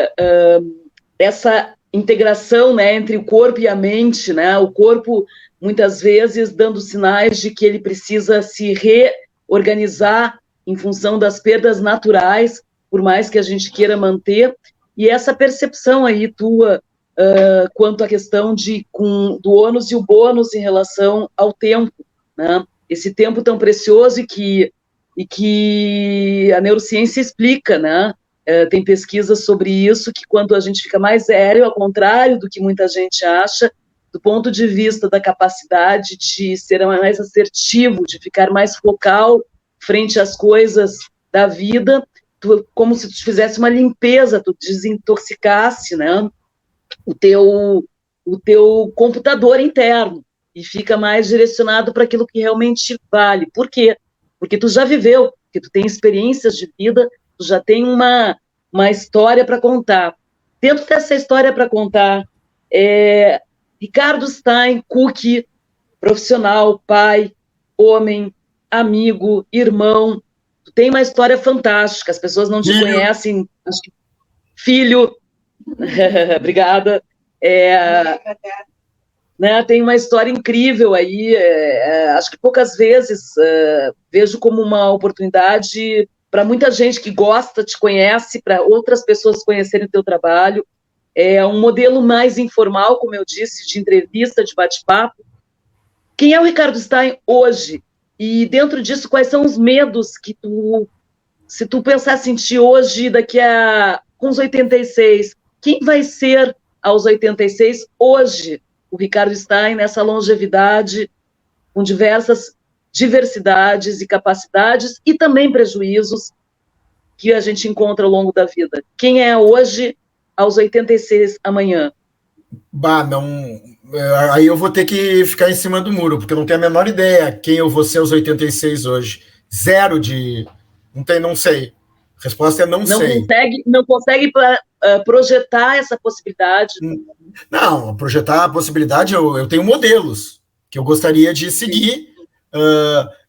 A: essa integração, né, entre o corpo e a mente, né, o corpo muitas vezes dando sinais de que ele precisa se reorganizar em função das perdas naturais, por mais que a gente queira manter, e essa percepção aí tua quanto à questão do ônus e o bônus em relação ao tempo, né, esse tempo tão precioso e que a neurociência explica, né? Tem pesquisas sobre isso, que quando a gente fica mais sério, ao contrário do que muita gente acha, do ponto de vista da capacidade de ser mais assertivo, de ficar mais focal frente às coisas da vida, como se tu fizesse uma limpeza, tu desintoxicasse, né, o teu computador interno, e fica mais direcionado para aquilo que realmente vale. Por quê? Porque tu já viveu, porque tu tem experiências de vida, tu já tem uma história para contar. Dentro dessa história para contar, Ricardo Stein, Cook, profissional, pai, homem, amigo, irmão, tu tem uma história fantástica, as pessoas não te conhecem, acho que filho, obrigada, né, tem uma história incrível aí, acho que poucas vezes vejo como uma oportunidade para muita gente que gosta, te conhece, para outras pessoas conhecerem o teu trabalho. É um modelo mais informal, como eu disse, de entrevista, de bate-papo. Quem é o Ricardo Stein hoje? E dentro disso, quais são os medos que se tu pensasse em ti hoje, com os 86, quem vai ser aos 86 hoje? O Ricardo Stein, nessa longevidade, com diversas diversidades e capacidades e também prejuízos que a gente encontra ao longo da vida. Quem é hoje, aos 86 amanhã?
B: Aí eu vou ter que ficar em cima do muro, porque eu não tenho a menor ideia quem eu vou ser aos 86 hoje. Zero de... Não sei. A resposta é não sei.
A: Não consegue projetar essa possibilidade?
B: Não, projetar a possibilidade, eu tenho modelos que eu gostaria de seguir,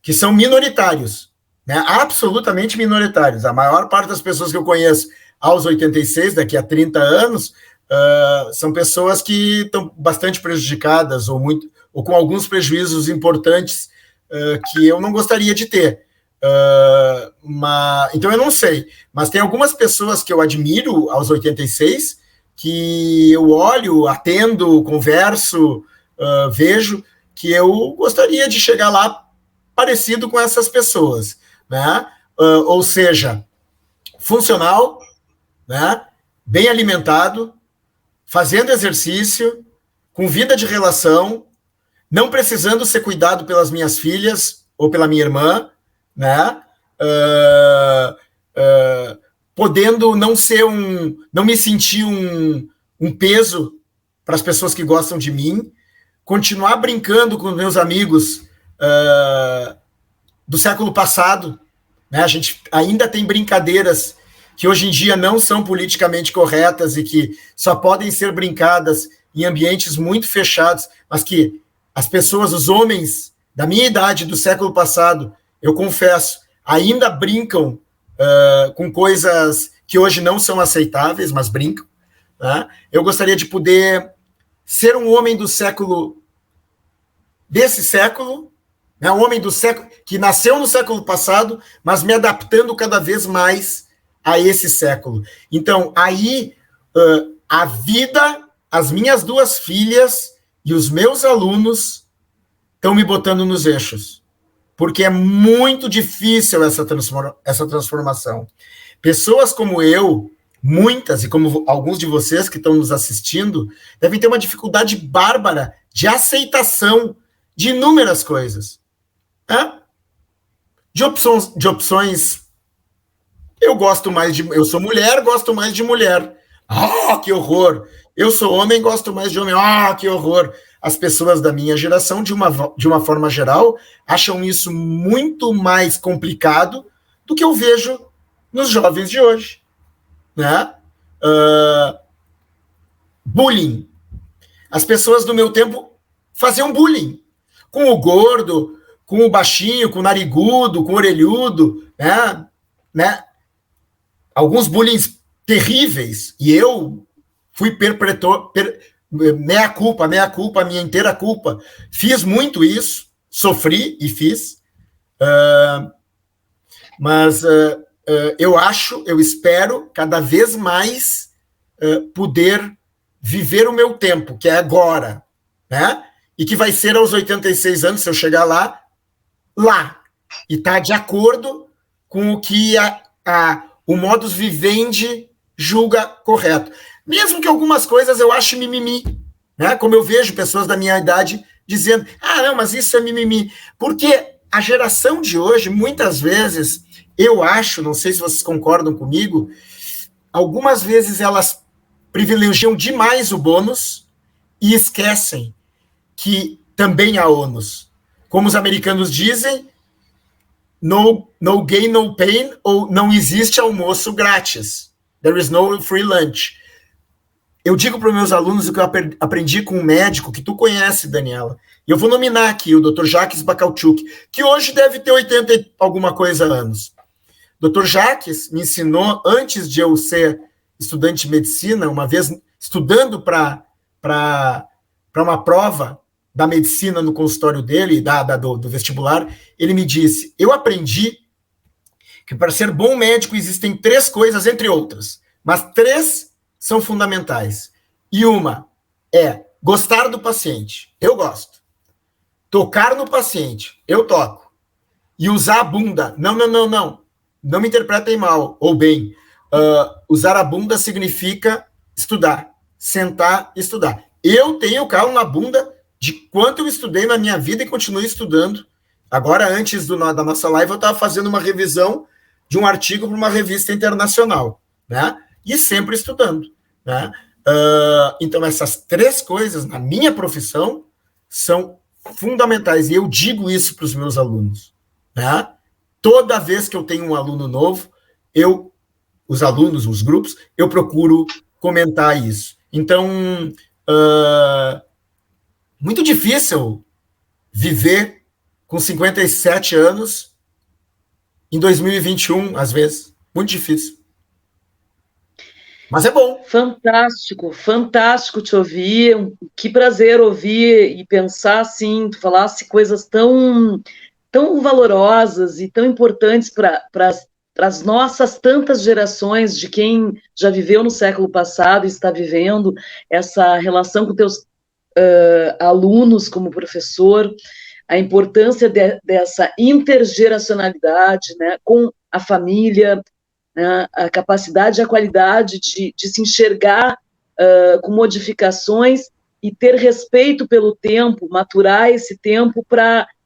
B: que são minoritários, né? Absolutamente minoritários. A maior parte das pessoas que eu conheço aos 86, daqui a 30 anos, são pessoas que estão bastante prejudicadas ou com alguns prejuízos importantes que eu não gostaria de ter. Então eu não sei, mas tem algumas pessoas que eu admiro aos 86 que eu olho, atendo, converso, vejo, que eu gostaria de chegar lá parecido com essas pessoas, né? Ou seja, funcional, né? Bem alimentado, fazendo exercício, com vida de relação, não precisando ser cuidado pelas minhas filhas ou pela minha irmã, né? Podendo não me sentir um peso para as pessoas que gostam de mim, continuar brincando com meus amigos do século passado, né? A gente ainda tem brincadeiras que hoje em dia não são politicamente corretas e que só podem ser brincadas em ambientes muito fechados, mas que as pessoas, os homens da minha idade, do século passado, eu confesso, ainda brincam com coisas que hoje não são aceitáveis, mas brincam, né? Eu gostaria de poder ser um homem desse século, né? Um homem do século que nasceu no século passado, mas me adaptando cada vez mais a esse século. Então, aí, a vida, as minhas 2 filhas e os meus alunos estão me botando nos eixos. porque é muito difícil essa transformação. Pessoas como eu, muitas, e como alguns de vocês que estão nos assistindo, devem ter uma dificuldade bárbara de aceitação de inúmeras coisas. Né? De opções. Eu sou mulher, gosto mais de mulher. Ah, que horror! Eu sou homem, gosto mais de homem. Ah, que horror! As pessoas da minha geração, de uma forma geral, acham isso muito mais complicado do que eu vejo nos jovens de hoje. Né? Bullying. As pessoas do meu tempo faziam bullying. Com o gordo, com o baixinho, com o narigudo, com o orelhudo, né? Alguns bullying terríveis. E eu fui perpetuador, meia culpa, minha inteira culpa. Fiz muito isso, sofri e fiz. Mas eu espero cada vez mais poder viver o meu tempo, que é agora, né? E que vai ser aos 86 anos, se eu chegar lá, e tá de acordo com o que o modus vivendi julga correto. Mesmo que algumas coisas eu ache mimimi, né? Como eu vejo pessoas da minha idade dizendo, não, mas isso é mimimi. Porque a geração de hoje, muitas vezes, eu acho, não sei se vocês concordam comigo, algumas vezes elas privilegiam demais o bônus e esquecem que também há ônus. Como os americanos dizem, no gain, no pain, ou não existe almoço grátis. There is no free lunch. Eu digo para os meus alunos o que eu aprendi com um médico que tu conhece, Daniela. E eu vou nominar aqui o Dr. Jacques Bacalchuk, que hoje deve ter 80 e alguma coisa anos. Dr. Jacques me ensinou, antes de eu ser estudante de medicina, uma vez estudando para uma prova da medicina no consultório dele, do vestibular, ele me disse, eu aprendi que para ser bom médico existem 3 coisas, entre outras, mas 3 são fundamentais. E uma é gostar do paciente, eu gosto. Tocar no paciente, eu toco. E usar a bunda, não me interpretem mal ou bem. Usar a bunda significa estudar, sentar e estudar. Eu tenho calo na bunda de quanto eu estudei na minha vida e continuo estudando. Agora, antes da nossa live, eu estava fazendo uma revisão de um artigo para uma revista internacional, né? E sempre estudando, né? Então, essas 3 coisas, na minha profissão, são fundamentais. E eu digo isso para os meus alunos, né? Toda vez que eu tenho um aluno novo, os alunos, os grupos, eu procuro comentar isso. Então, muito difícil viver com 57 anos em 2021, às vezes. Muito difícil. Mas é bom.
A: Fantástico, fantástico te ouvir. Que prazer ouvir e pensar assim, tu falasse coisas tão valorosas e tão importantes para as nossas tantas gerações de quem já viveu no século passado e está vivendo essa relação com teus alunos como professor, a importância dessa intergeracionalidade, né, com a família, né, a capacidade e a qualidade de se enxergar com modificações e ter respeito pelo tempo, maturar esse tempo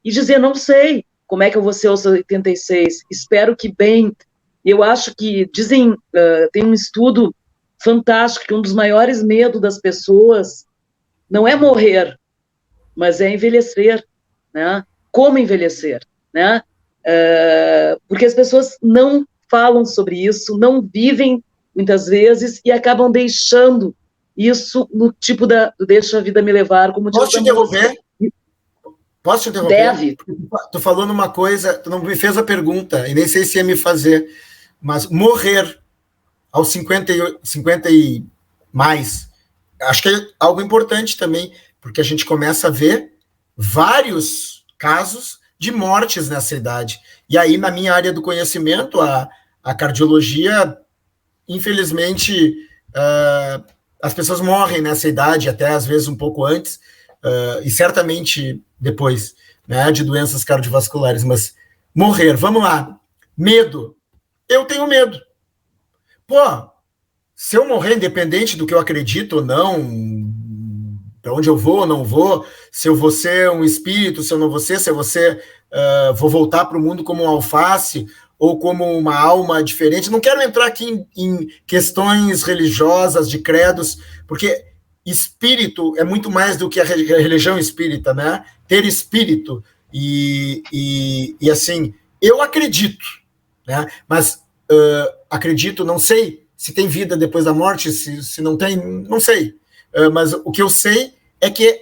A: e dizer, não sei como é que eu vou ser aos 86, espero que bem. Eu acho que, tem um estudo fantástico, que um dos maiores medos das pessoas não é morrer, mas é envelhecer, né? Como envelhecer, né? Porque as pessoas não falam sobre isso, não vivem muitas vezes e acabam deixando isso no tipo deixa a vida me levar, como
B: Posso te interromper? Posso te interromper?
A: Deve.
B: Tu falou numa coisa, tu não me fez a pergunta, e nem sei se ia me fazer, mas morrer aos 50 e mais, acho que é algo importante também, porque a gente começa a ver vários casos de mortes nessa idade. E aí, na minha área do conhecimento, a cardiologia, infelizmente, as pessoas morrem nessa idade, até às vezes um pouco antes, e certamente depois. né, de doenças cardiovasculares, mas morrer, vamos lá. Medo. Eu tenho medo. Pô, se eu morrer, independente do que eu acredito ou não, para onde eu vou ou não vou, se eu vou ser um espírito, se eu não vou ser, se eu vou ser, vou voltar para o mundo como um alface ou como uma alma diferente. Não quero entrar aqui em questões religiosas, de credos, porque espírito é muito mais do que a religião espírita, né? Ter espírito e assim, eu acredito, né? Mas acredito, não sei se tem vida depois da morte, se não tem, não sei. Mas o que eu sei é que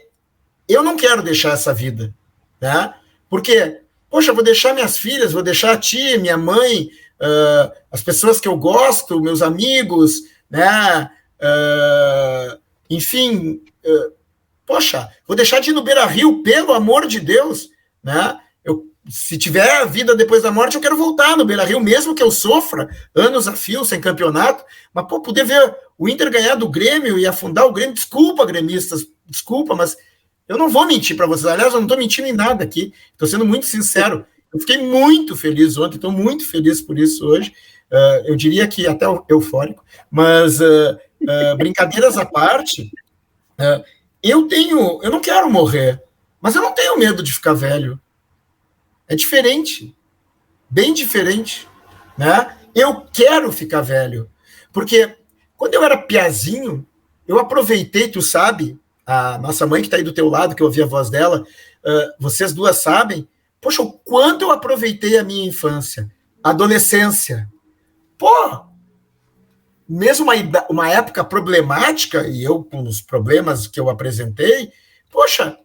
B: eu não quero deixar essa vida, né? Porque, poxa, vou deixar minhas filhas, vou deixar a tia, minha mãe, as pessoas que eu gosto, meus amigos, né? Enfim, poxa, vou deixar de ir no Beira-Rio, pelo amor de Deus, né? Se tiver vida depois da morte, eu quero voltar no Beira-Rio, mesmo que eu sofra anos a fio, sem campeonato, mas, pô, poder ver o Inter ganhar do Grêmio e afundar o Grêmio, desculpa, gremistas, desculpa, mas eu não vou mentir para vocês, aliás, eu não estou mentindo em nada aqui, estou sendo muito sincero, eu fiquei muito feliz ontem, estou muito feliz por isso hoje, eu diria que até eufórico, mas brincadeiras à parte, eu não quero morrer, mas eu não tenho medo de ficar velho. É diferente, bem diferente, né? Eu quero ficar velho, porque quando eu era piazinho, eu aproveitei, tu sabe, a nossa mãe que está aí do teu lado, que eu ouvi a voz dela, vocês duas sabem, poxa, o quanto eu aproveitei a minha infância, adolescência. Pô, mesmo uma época problemática, e eu com os problemas que eu apresentei, poxa,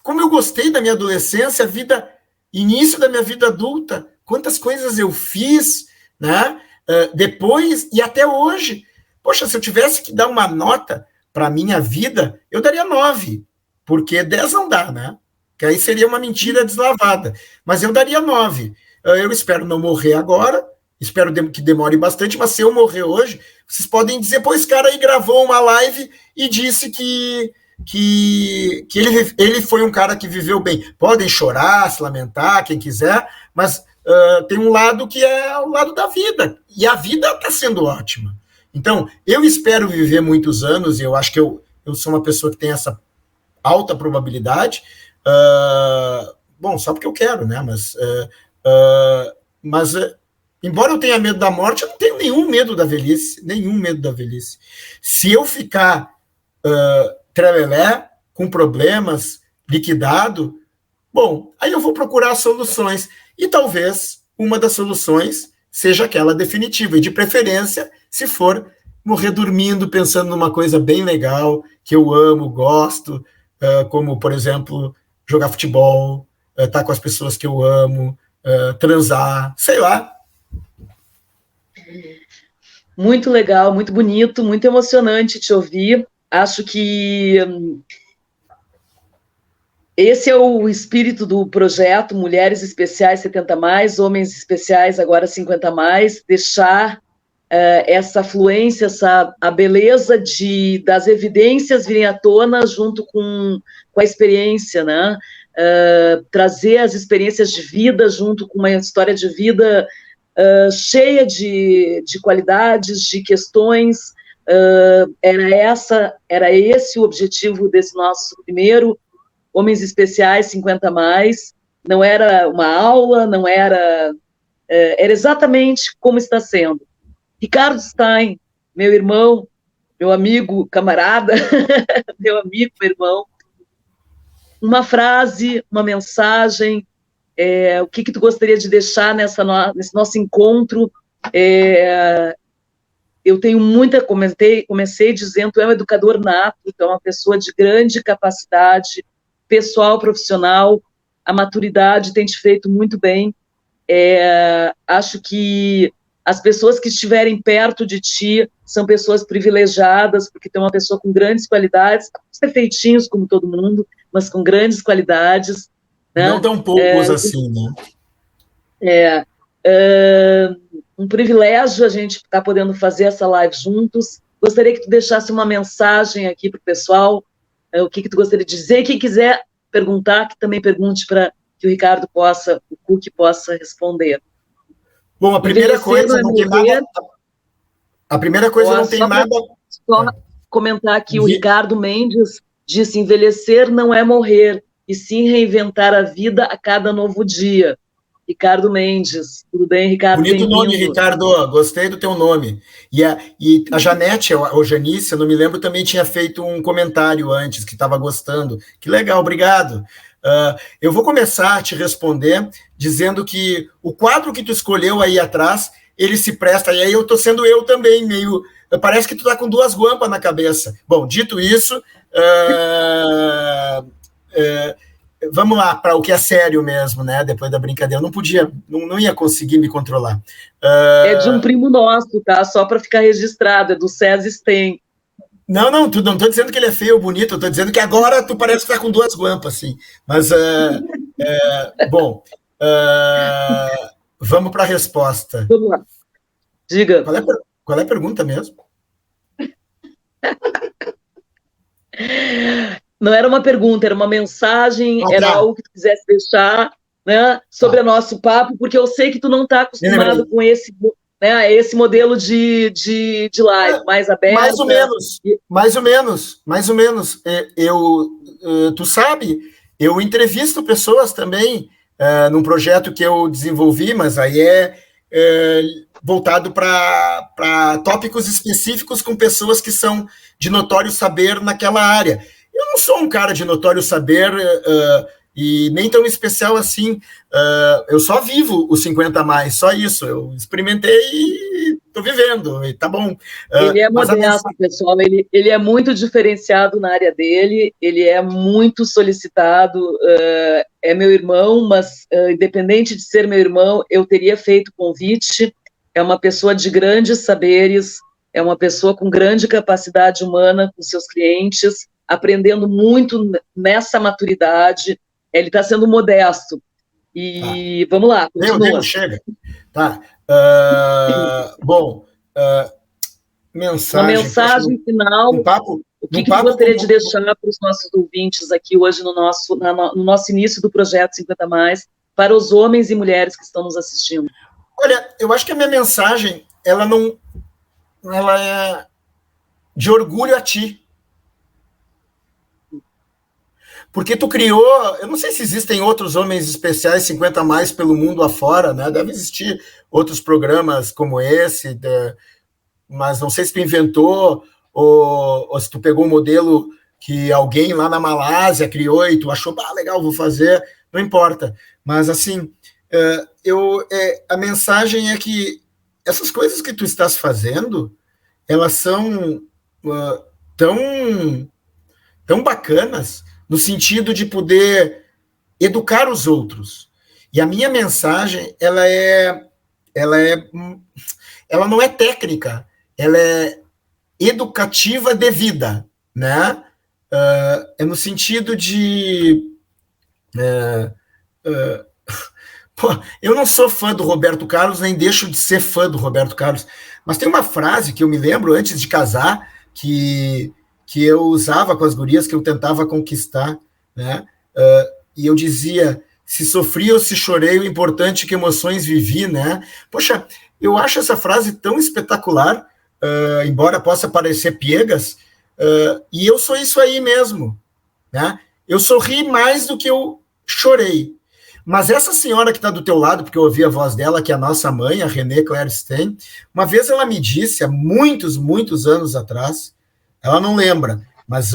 B: como eu gostei da minha adolescência, início da minha vida adulta, quantas coisas eu fiz, né? Depois e até hoje. Poxa, se eu tivesse que dar uma nota para a minha vida, eu daria 9, porque 10 não dá, né? Que aí seria uma mentira deslavada. Mas eu daria 9. Eu espero não morrer agora, espero que demore bastante, mas se eu morrer hoje, vocês podem dizer, pô, esse cara aí gravou uma live e disse que ele foi um cara que viveu bem. Podem chorar, se lamentar, quem quiser, mas tem um lado que é o lado da vida, e a vida está sendo ótima. Então, eu espero viver muitos anos, e eu acho que eu sou uma pessoa que tem essa alta probabilidade, bom, só porque eu quero, né, mas embora eu tenha medo da morte, eu não tenho nenhum medo da velhice, Se eu ficar trelelé, com problemas, liquidado, bom, aí eu vou procurar soluções, e talvez uma das soluções seja aquela definitiva, e de preferência, se for morrer dormindo, pensando numa coisa bem legal, que eu amo, gosto, como, por exemplo, jogar futebol, estar com as pessoas que eu amo, transar, sei lá.
A: Muito legal, muito bonito, muito emocionante te ouvir. Acho que esse é o espírito do projeto Mulheres Especiais 70+, Homens Especiais agora 50+, deixar essa fluência, a beleza das evidências virem à tona junto com a experiência, né? Trazer as experiências de vida junto com uma história de vida cheia de qualidades, de questões. Era esse o objetivo desse nosso primeiro Homens Especiais 50+, não era uma aula, não era... era exatamente como está sendo. Ricardo Stein, meu irmão, meu amigo, camarada, meu amigo, meu irmão, uma frase, uma mensagem, o que tu gostaria de deixar nesse nosso encontro? Eu tenho comecei dizendo, tu é um educador nato, tu é uma pessoa de grande capacidade, pessoal, profissional, a maturidade tem te feito muito bem. Acho que as pessoas que estiverem perto de ti são pessoas privilegiadas, porque tem uma pessoa com grandes qualidades, defeitinhos como todo mundo, mas com grandes qualidades. Né?
B: Não tão poucos assim,
A: né? Um privilégio a gente estar podendo fazer essa live juntos. Gostaria que tu deixasse uma mensagem aqui para o pessoal, o que tu gostaria de dizer. Quem quiser perguntar, que também pergunte para que o Ricardo o Cook possa responder.
B: Bom, a primeira coisa não tem nada. A primeira coisa não tem nada.
A: Só comentar aqui, o Ricardo Mendes disse: envelhecer não é morrer, e sim reinventar a vida a cada novo dia. Ricardo Mendes, tudo bem, Ricardo?
B: Bonito nome, Ricardo, gostei do teu nome. E a Janete, ou Janice, eu não me lembro, também tinha feito um comentário antes, que estava gostando. Que legal, obrigado. Eu vou começar a te responder dizendo que o quadro que tu escolheu aí atrás, ele se presta, e aí eu estou sendo eu também, meio... Parece que tu está com duas guampas na cabeça. Bom, dito isso, vamos lá para o que é sério mesmo, né? Depois da brincadeira, eu não podia, não ia conseguir me controlar.
A: É de um primo nosso, tá? Só para ficar registrado, é do César Sten.
B: Não estou dizendo que ele é feio ou bonito, estou dizendo que agora tu parece que tá com duas guampas, assim. Mas, bom, vamos para a resposta.
A: Vamos lá. Diga.
B: Qual é a pergunta mesmo?
A: Não era uma pergunta, era uma mensagem, era algo que tu quisesse deixar, né, sobre o nosso papo, porque eu sei que tu não está acostumado com esse, né, esse modelo de live mais aberto.
B: Mais ou menos. Tu sabe, eu entrevisto pessoas também num projeto que eu desenvolvi, mas aí é voltado para tópicos específicos com pessoas que são de notório saber naquela área. Eu não sou um cara de notório saber e nem tão especial assim. Eu só vivo os 50 a mais, só isso. Eu experimentei e estou vivendo, e tá bom.
A: Ele é modesto, pessoal. Ele é muito diferenciado na área dele, ele é muito solicitado. É meu irmão, mas independente de ser meu irmão, eu teria feito convite. É uma pessoa de grandes saberes, é uma pessoa com grande capacidade humana com seus clientes, aprendendo muito nessa maturidade. Ele está sendo modesto. E vamos lá, continua.
B: Meu Deus, chega. Tá. Bom, mensagem.
A: Uma mensagem final. O que tu gostaria de deixar para os nossos ouvintes aqui hoje no nosso início do Projeto 50 Mais, para os homens e mulheres que estão nos assistindo?
B: Olha, eu acho que a minha mensagem, ela é de orgulho a ti. Porque tu criou, eu não sei se existem outros homens especiais 50 a mais pelo mundo afora, né? Deve existir outros programas como esse, mas não sei se tu inventou ou se tu pegou um modelo que alguém lá na Malásia criou e tu achou, legal, vou fazer, não importa. Mas, assim, a mensagem é que essas coisas que tu estás fazendo, elas são tão bacanas no sentido de poder educar os outros. E a minha mensagem, ela não é técnica, ela é educativa de vida, né? É no sentido de... eu não sou fã do Roberto Carlos, nem deixo de ser fã do Roberto Carlos, mas tem uma frase que eu me lembro antes de casar, que eu usava com as gurias, que eu tentava conquistar, né? E eu dizia: se sofri ou se chorei, o importante é que emoções vivi, né? Poxa, eu acho essa frase tão espetacular, embora possa parecer piegas, e eu sou isso aí mesmo, né? Eu sorri mais do que eu chorei. Mas essa senhora que está do teu lado, porque eu ouvi a voz dela, que é a nossa mãe, a Renée Claire Stein, uma vez ela me disse, há muitos, muitos anos atrás, ela não lembra, mas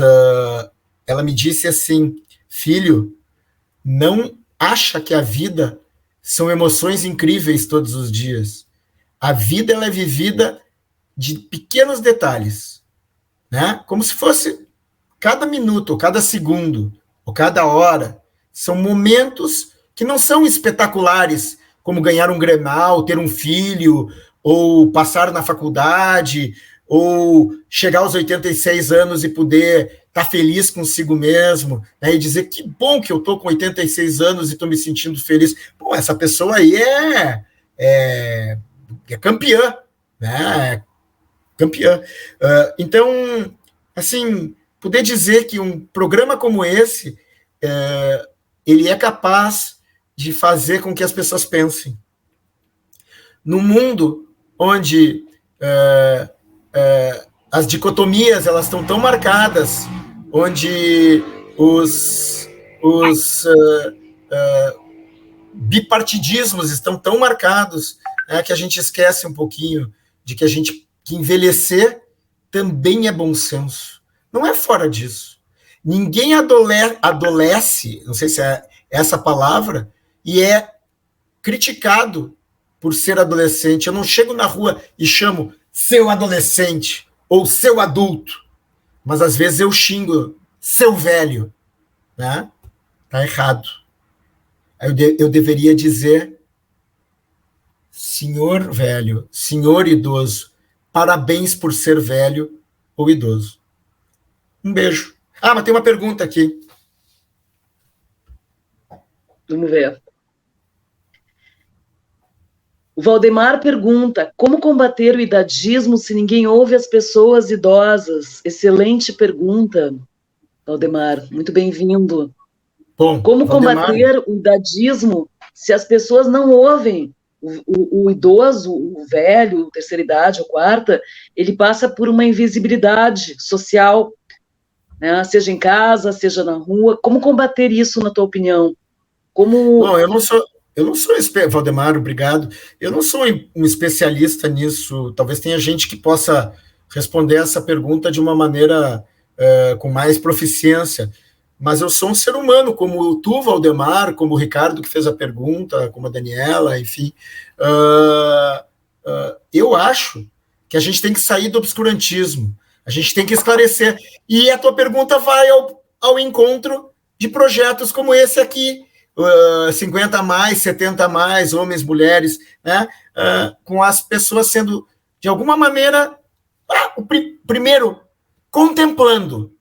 B: ela me disse assim: filho, não acha que a vida são emoções incríveis todos os dias. A vida, ela é vivida de pequenos detalhes, né? Como se fosse cada minuto, ou cada segundo, ou cada hora. São momentos que não são espetaculares, como ganhar um Grenal, ter um filho, ou passar na faculdade, ou chegar aos 86 anos e poder estar feliz consigo mesmo, né, e dizer que bom que eu estou com 86 anos e estou me sentindo feliz. Bom, essa pessoa aí é campeã, né? Campeã. Então, assim, poder dizer que um programa como esse ele é capaz de fazer com que as pessoas pensem. No mundo onde as dicotomias elas estão tão marcadas, onde os bipartidismos estão tão marcados, né, que a gente esquece um pouquinho de que envelhecer também é bom senso. Não é fora disso. Ninguém adolece, não sei se é essa palavra, e é criticado por ser adolescente. Eu não chego na rua e chamo seu adolescente ou seu adulto, mas às vezes eu xingo seu velho, né? Tá errado. Eu deveria dizer senhor velho, senhor idoso, parabéns por ser velho ou idoso. Um beijo. Mas tem uma pergunta aqui.
A: Vamos ver. O Valdemar pergunta: como combater o idadismo se ninguém ouve as pessoas idosas? Excelente pergunta, Valdemar. Muito bem-vindo.
B: Bom,
A: como
B: Valdemar,
A: combater o idadismo se as pessoas não ouvem? O idoso, o velho, terceira idade, ou quarta, ele passa por uma invisibilidade social, né? Seja em casa, seja na rua. Como combater isso, na tua opinião?
B: Bom, eu não sou Valdemar, obrigado. Eu não sou um especialista nisso. Talvez tenha gente que possa responder essa pergunta de uma maneira com mais proficiência. Mas eu sou um ser humano, como tu, Valdemar, como o Ricardo, que fez a pergunta, como a Daniela, enfim. Eu acho que a gente tem que sair do obscurantismo. A gente tem que esclarecer. E a tua pergunta vai ao encontro de projetos como esse aqui, 50 a mais, 70 a mais, homens, mulheres, né? Com as pessoas sendo, de alguma maneira, primeiro, contemplando.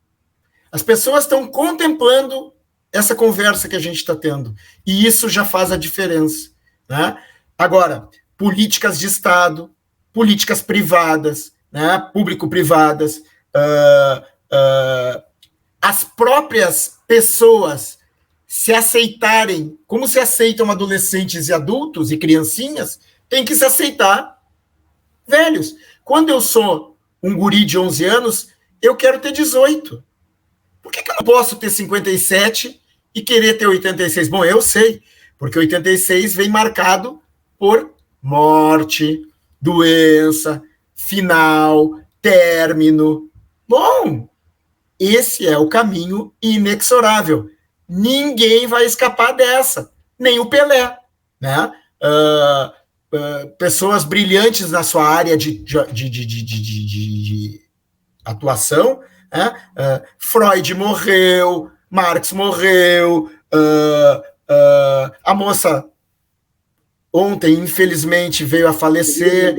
B: As pessoas estão contemplando essa conversa que a gente está tendo. E isso já faz a diferença, né? Agora, políticas de Estado, políticas privadas, né? Público-privadas, as próprias pessoas se aceitarem, como se aceitam adolescentes e adultos e criancinhas, tem que se aceitar velhos. Quando eu sou um guri de 11 anos, eu quero ter 18. Por que eu não posso ter 57 e querer ter 86? Bom, eu sei, porque 86 vem marcado por morte, doença, final, término. Bom, esse é o caminho inexorável. Ninguém vai escapar dessa, nem o Pelé, né? Pessoas brilhantes na sua área de atuação, né? Freud morreu, Marx morreu, a moça ontem, infelizmente, veio a falecer,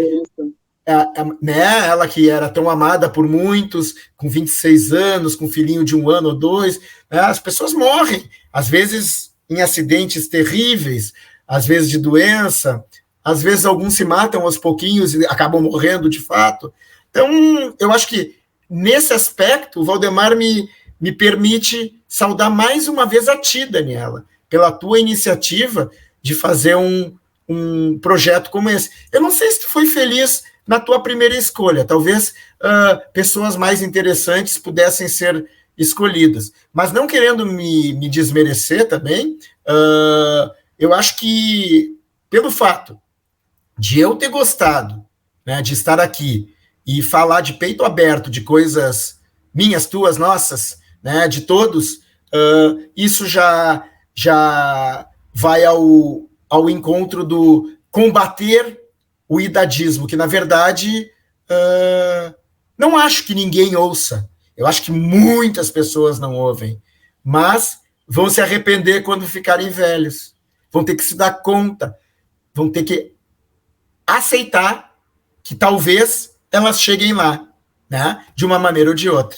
B: né? Ela que era tão amada por muitos, com 26 anos, com um filhinho de 1 ano ou 2, né? As pessoas morrem, às vezes em acidentes terríveis, às vezes de doença, às vezes alguns se matam aos pouquinhos e acabam morrendo de fato. Então, eu acho que nesse aspecto, o Valdemar me permite saudar mais uma vez a ti, Daniela, pela tua iniciativa de fazer um projeto como esse. Eu não sei se tu foi feliz na tua primeira escolha, talvez pessoas mais interessantes pudessem ser escolhidas, mas não querendo me desmerecer também, eu acho que pelo fato de eu ter gostado, né, de estar aqui e falar de peito aberto de coisas minhas, tuas, nossas, né, de todos, isso já vai ao encontro do combater o idadismo, que, na verdade, não acho que ninguém ouça. Eu acho que muitas pessoas não ouvem, mas vão se arrepender quando ficarem velhos. Vão ter que se dar conta, vão ter que aceitar que talvez elas cheguem lá, né? De uma maneira ou de outra.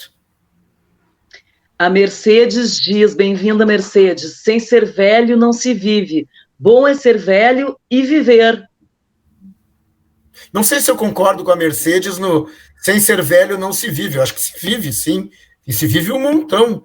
A: A Mercedes diz, bem-vinda, Mercedes, sem ser velho não se vive. Bom é ser velho e viver.
B: Não sei se eu concordo com a Mercedes no sem ser velho não se vive. Eu acho que se vive, sim. E se vive um montão.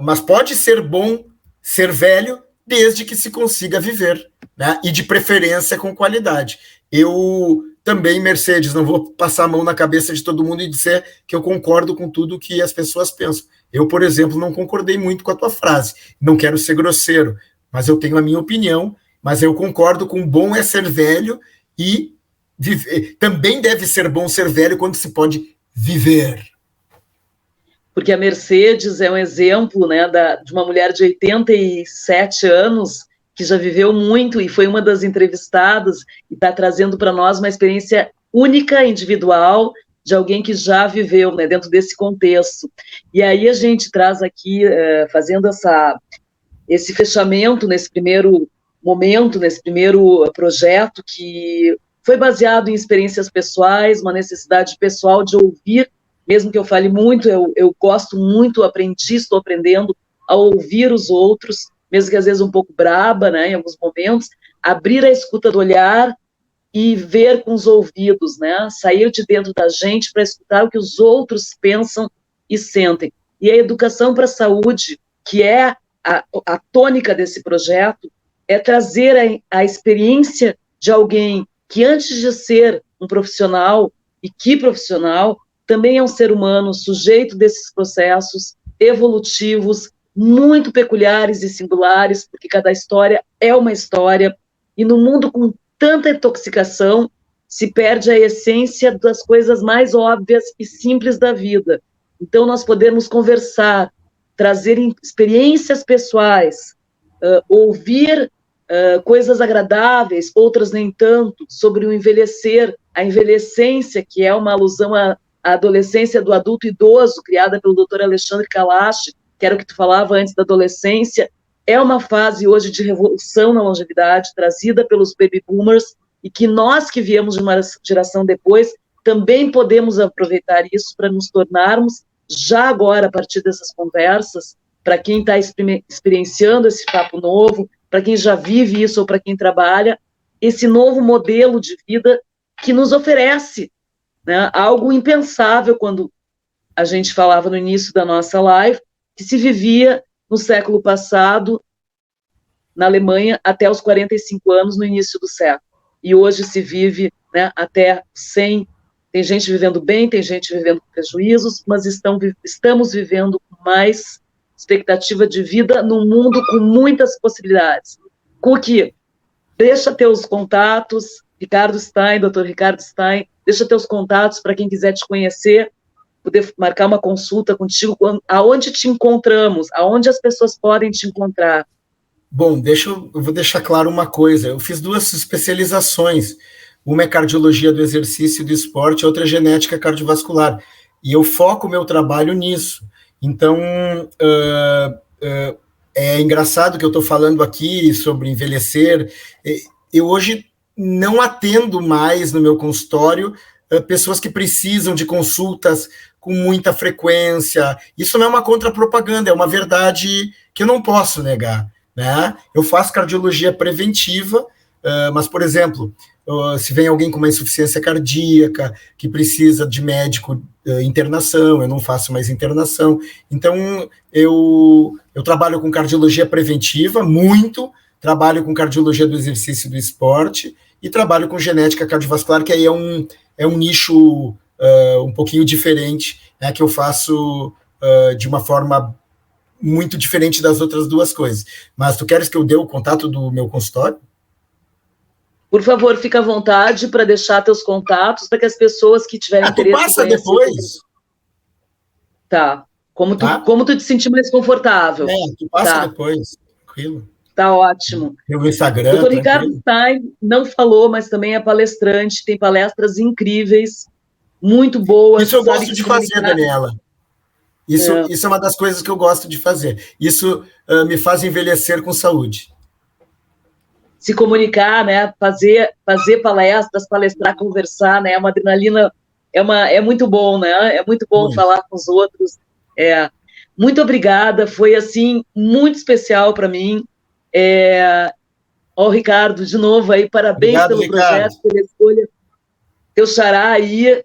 B: mas pode ser bom ser velho desde que se consiga viver, né? E de preferência com qualidade. Eu também, Mercedes, não vou passar a mão na cabeça de todo mundo e dizer que eu concordo com tudo que as pessoas pensam. Eu, por exemplo, não concordei muito com a tua frase. Não quero ser grosseiro, mas eu tenho a minha opinião, mas eu concordo com bom é ser velho e viver. Também deve ser bom ser velho quando se pode viver.
A: Porque a Mercedes é um exemplo, né, de uma mulher de 87 anos que já viveu muito e foi uma das entrevistadas e está trazendo para nós uma experiência única, individual, de alguém que já viveu, né, dentro desse contexto. E aí a gente traz aqui, fazendo esse fechamento nesse primeiro momento, nesse primeiro projeto, que foi baseado em experiências pessoais, uma necessidade pessoal de ouvir, mesmo que eu fale muito, eu gosto muito, aprendi, estou aprendendo a ouvir os outros, mesmo que às vezes um pouco braba, né, em alguns momentos, abrir a escuta do olhar e ver com os ouvidos, né, sair de dentro da gente para escutar o que os outros pensam e sentem. E a educação para a saúde, que é a tônica desse projeto, é trazer a experiência de alguém que, antes de ser um profissional, e que profissional, também é um ser humano sujeito desses processos evolutivos, muito peculiares e singulares, porque cada história é uma história, e no mundo com tanta intoxicação, se perde a essência das coisas mais óbvias e simples da vida. Então, nós podemos conversar, trazer experiências pessoais, ouvir coisas agradáveis, outras nem tanto, sobre o envelhecer, a envelhecência, que é uma alusão à adolescência do adulto idoso, criada pelo Dr. Alexandre Kalash, que era o que tu falava antes da adolescência, é uma fase hoje de revolução na longevidade, trazida pelos baby boomers, e que nós que viemos de uma geração depois, também podemos aproveitar isso para nos tornarmos, já agora, a partir dessas conversas, para quem está experienciando esse papo novo, para quem já vive isso ou para quem trabalha, esse novo modelo de vida que nos oferece, né, algo impensável quando a gente falava no início da nossa live, que se vivia no século passado, na Alemanha, até os 45 anos, no início do século. E hoje se vive, né, até 100. Tem gente vivendo bem, tem gente vivendo com prejuízos, mas estamos vivendo com mais expectativa de vida num mundo com muitas possibilidades. Cookie, deixa teus contatos, Ricardo Stein, Dr. Ricardo Stein, deixa teus contatos para quem quiser te conhecer, poder marcar uma consulta contigo, aonde te encontramos, aonde as pessoas podem te encontrar.
B: Bom, eu vou deixar claro uma coisa, eu fiz 2 especializações, uma é cardiologia do exercício e do esporte, a outra é genética cardiovascular, e eu foco o meu trabalho nisso. Então, é engraçado que eu estou falando aqui sobre envelhecer. Eu hoje não atendo mais no meu consultório pessoas que precisam de consultas com muita frequência. Isso não é uma contrapropaganda, é uma verdade que eu não posso negar, né? Eu faço cardiologia preventiva, mas, por exemplo, se vem alguém com uma insuficiência cardíaca, que precisa de médico, internação, eu não faço mais internação. Então, eu trabalho com cardiologia preventiva, muito, trabalho com cardiologia do exercício e do esporte, e trabalho com genética cardiovascular, que aí é um nicho um pouquinho diferente, né, que eu faço de uma forma muito diferente das outras 2 coisas. Mas tu queres que eu dê o contato do meu consultório?
A: Por favor, fica à vontade para deixar teus contatos, para que as pessoas que tiverem interesse...
B: Tu passa depois?
A: Tá. Como tu te sentir mais confortável.
B: Tu passa depois, tranquilo.
A: Tá ótimo.
B: Meu Instagram,
A: Dr. Ricardo Stein não falou, mas também é palestrante, tem palestras incríveis, muito boas.
B: Isso eu gosto de fazer, Daniela. Isso é uma das coisas que eu gosto de fazer. Isso me faz envelhecer com saúde.
A: Se comunicar, né? Fazer palestras, palestrar, conversar, né? É uma adrenalina, é muito bom, né? É muito bom falar com os outros. Muito obrigada, foi assim muito especial para mim. Ricardo, de novo aí, parabéns. Obrigado, pelo Ricardo. Projeto, pela escolha. Teu xará aí,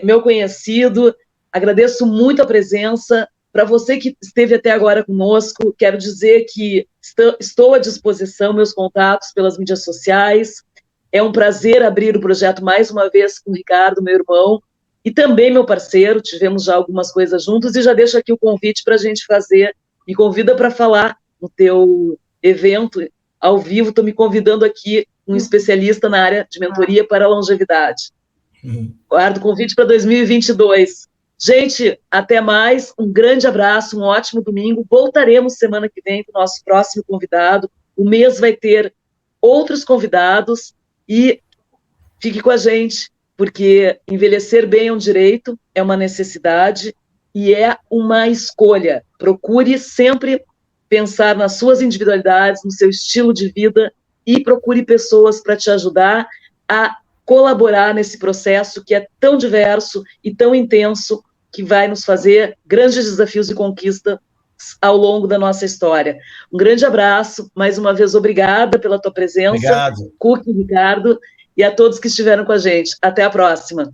A: meu conhecido. Agradeço muito a presença. Para você que esteve até agora conosco, quero dizer que estou à disposição, meus contatos pelas mídias sociais. É um prazer abrir o projeto mais uma vez com o Ricardo, meu irmão, e também meu parceiro. Tivemos já algumas coisas juntos e já deixo aqui o convite para a gente fazer. Me convida para falar no teu evento ao vivo. Estou me convidando aqui um especialista na área de mentoria para a longevidade. Guardo o convite para 2022. Gente, até mais, um grande abraço, um ótimo domingo. Voltaremos semana que vem com o nosso próximo convidado. O mês vai ter outros convidados e fique com a gente, porque envelhecer bem é um direito, é uma necessidade e é uma escolha. Procure sempre pensar nas suas individualidades, no seu estilo de vida e procure pessoas para te ajudar a colaborar nesse processo que é tão diverso e tão intenso, que vai nos fazer grandes desafios e conquistas ao longo da nossa história. Um grande abraço, mais uma vez obrigada pela tua presença,
B: Obrigado.
A: Cook, Ricardo, e a todos que estiveram com a gente. Até a próxima.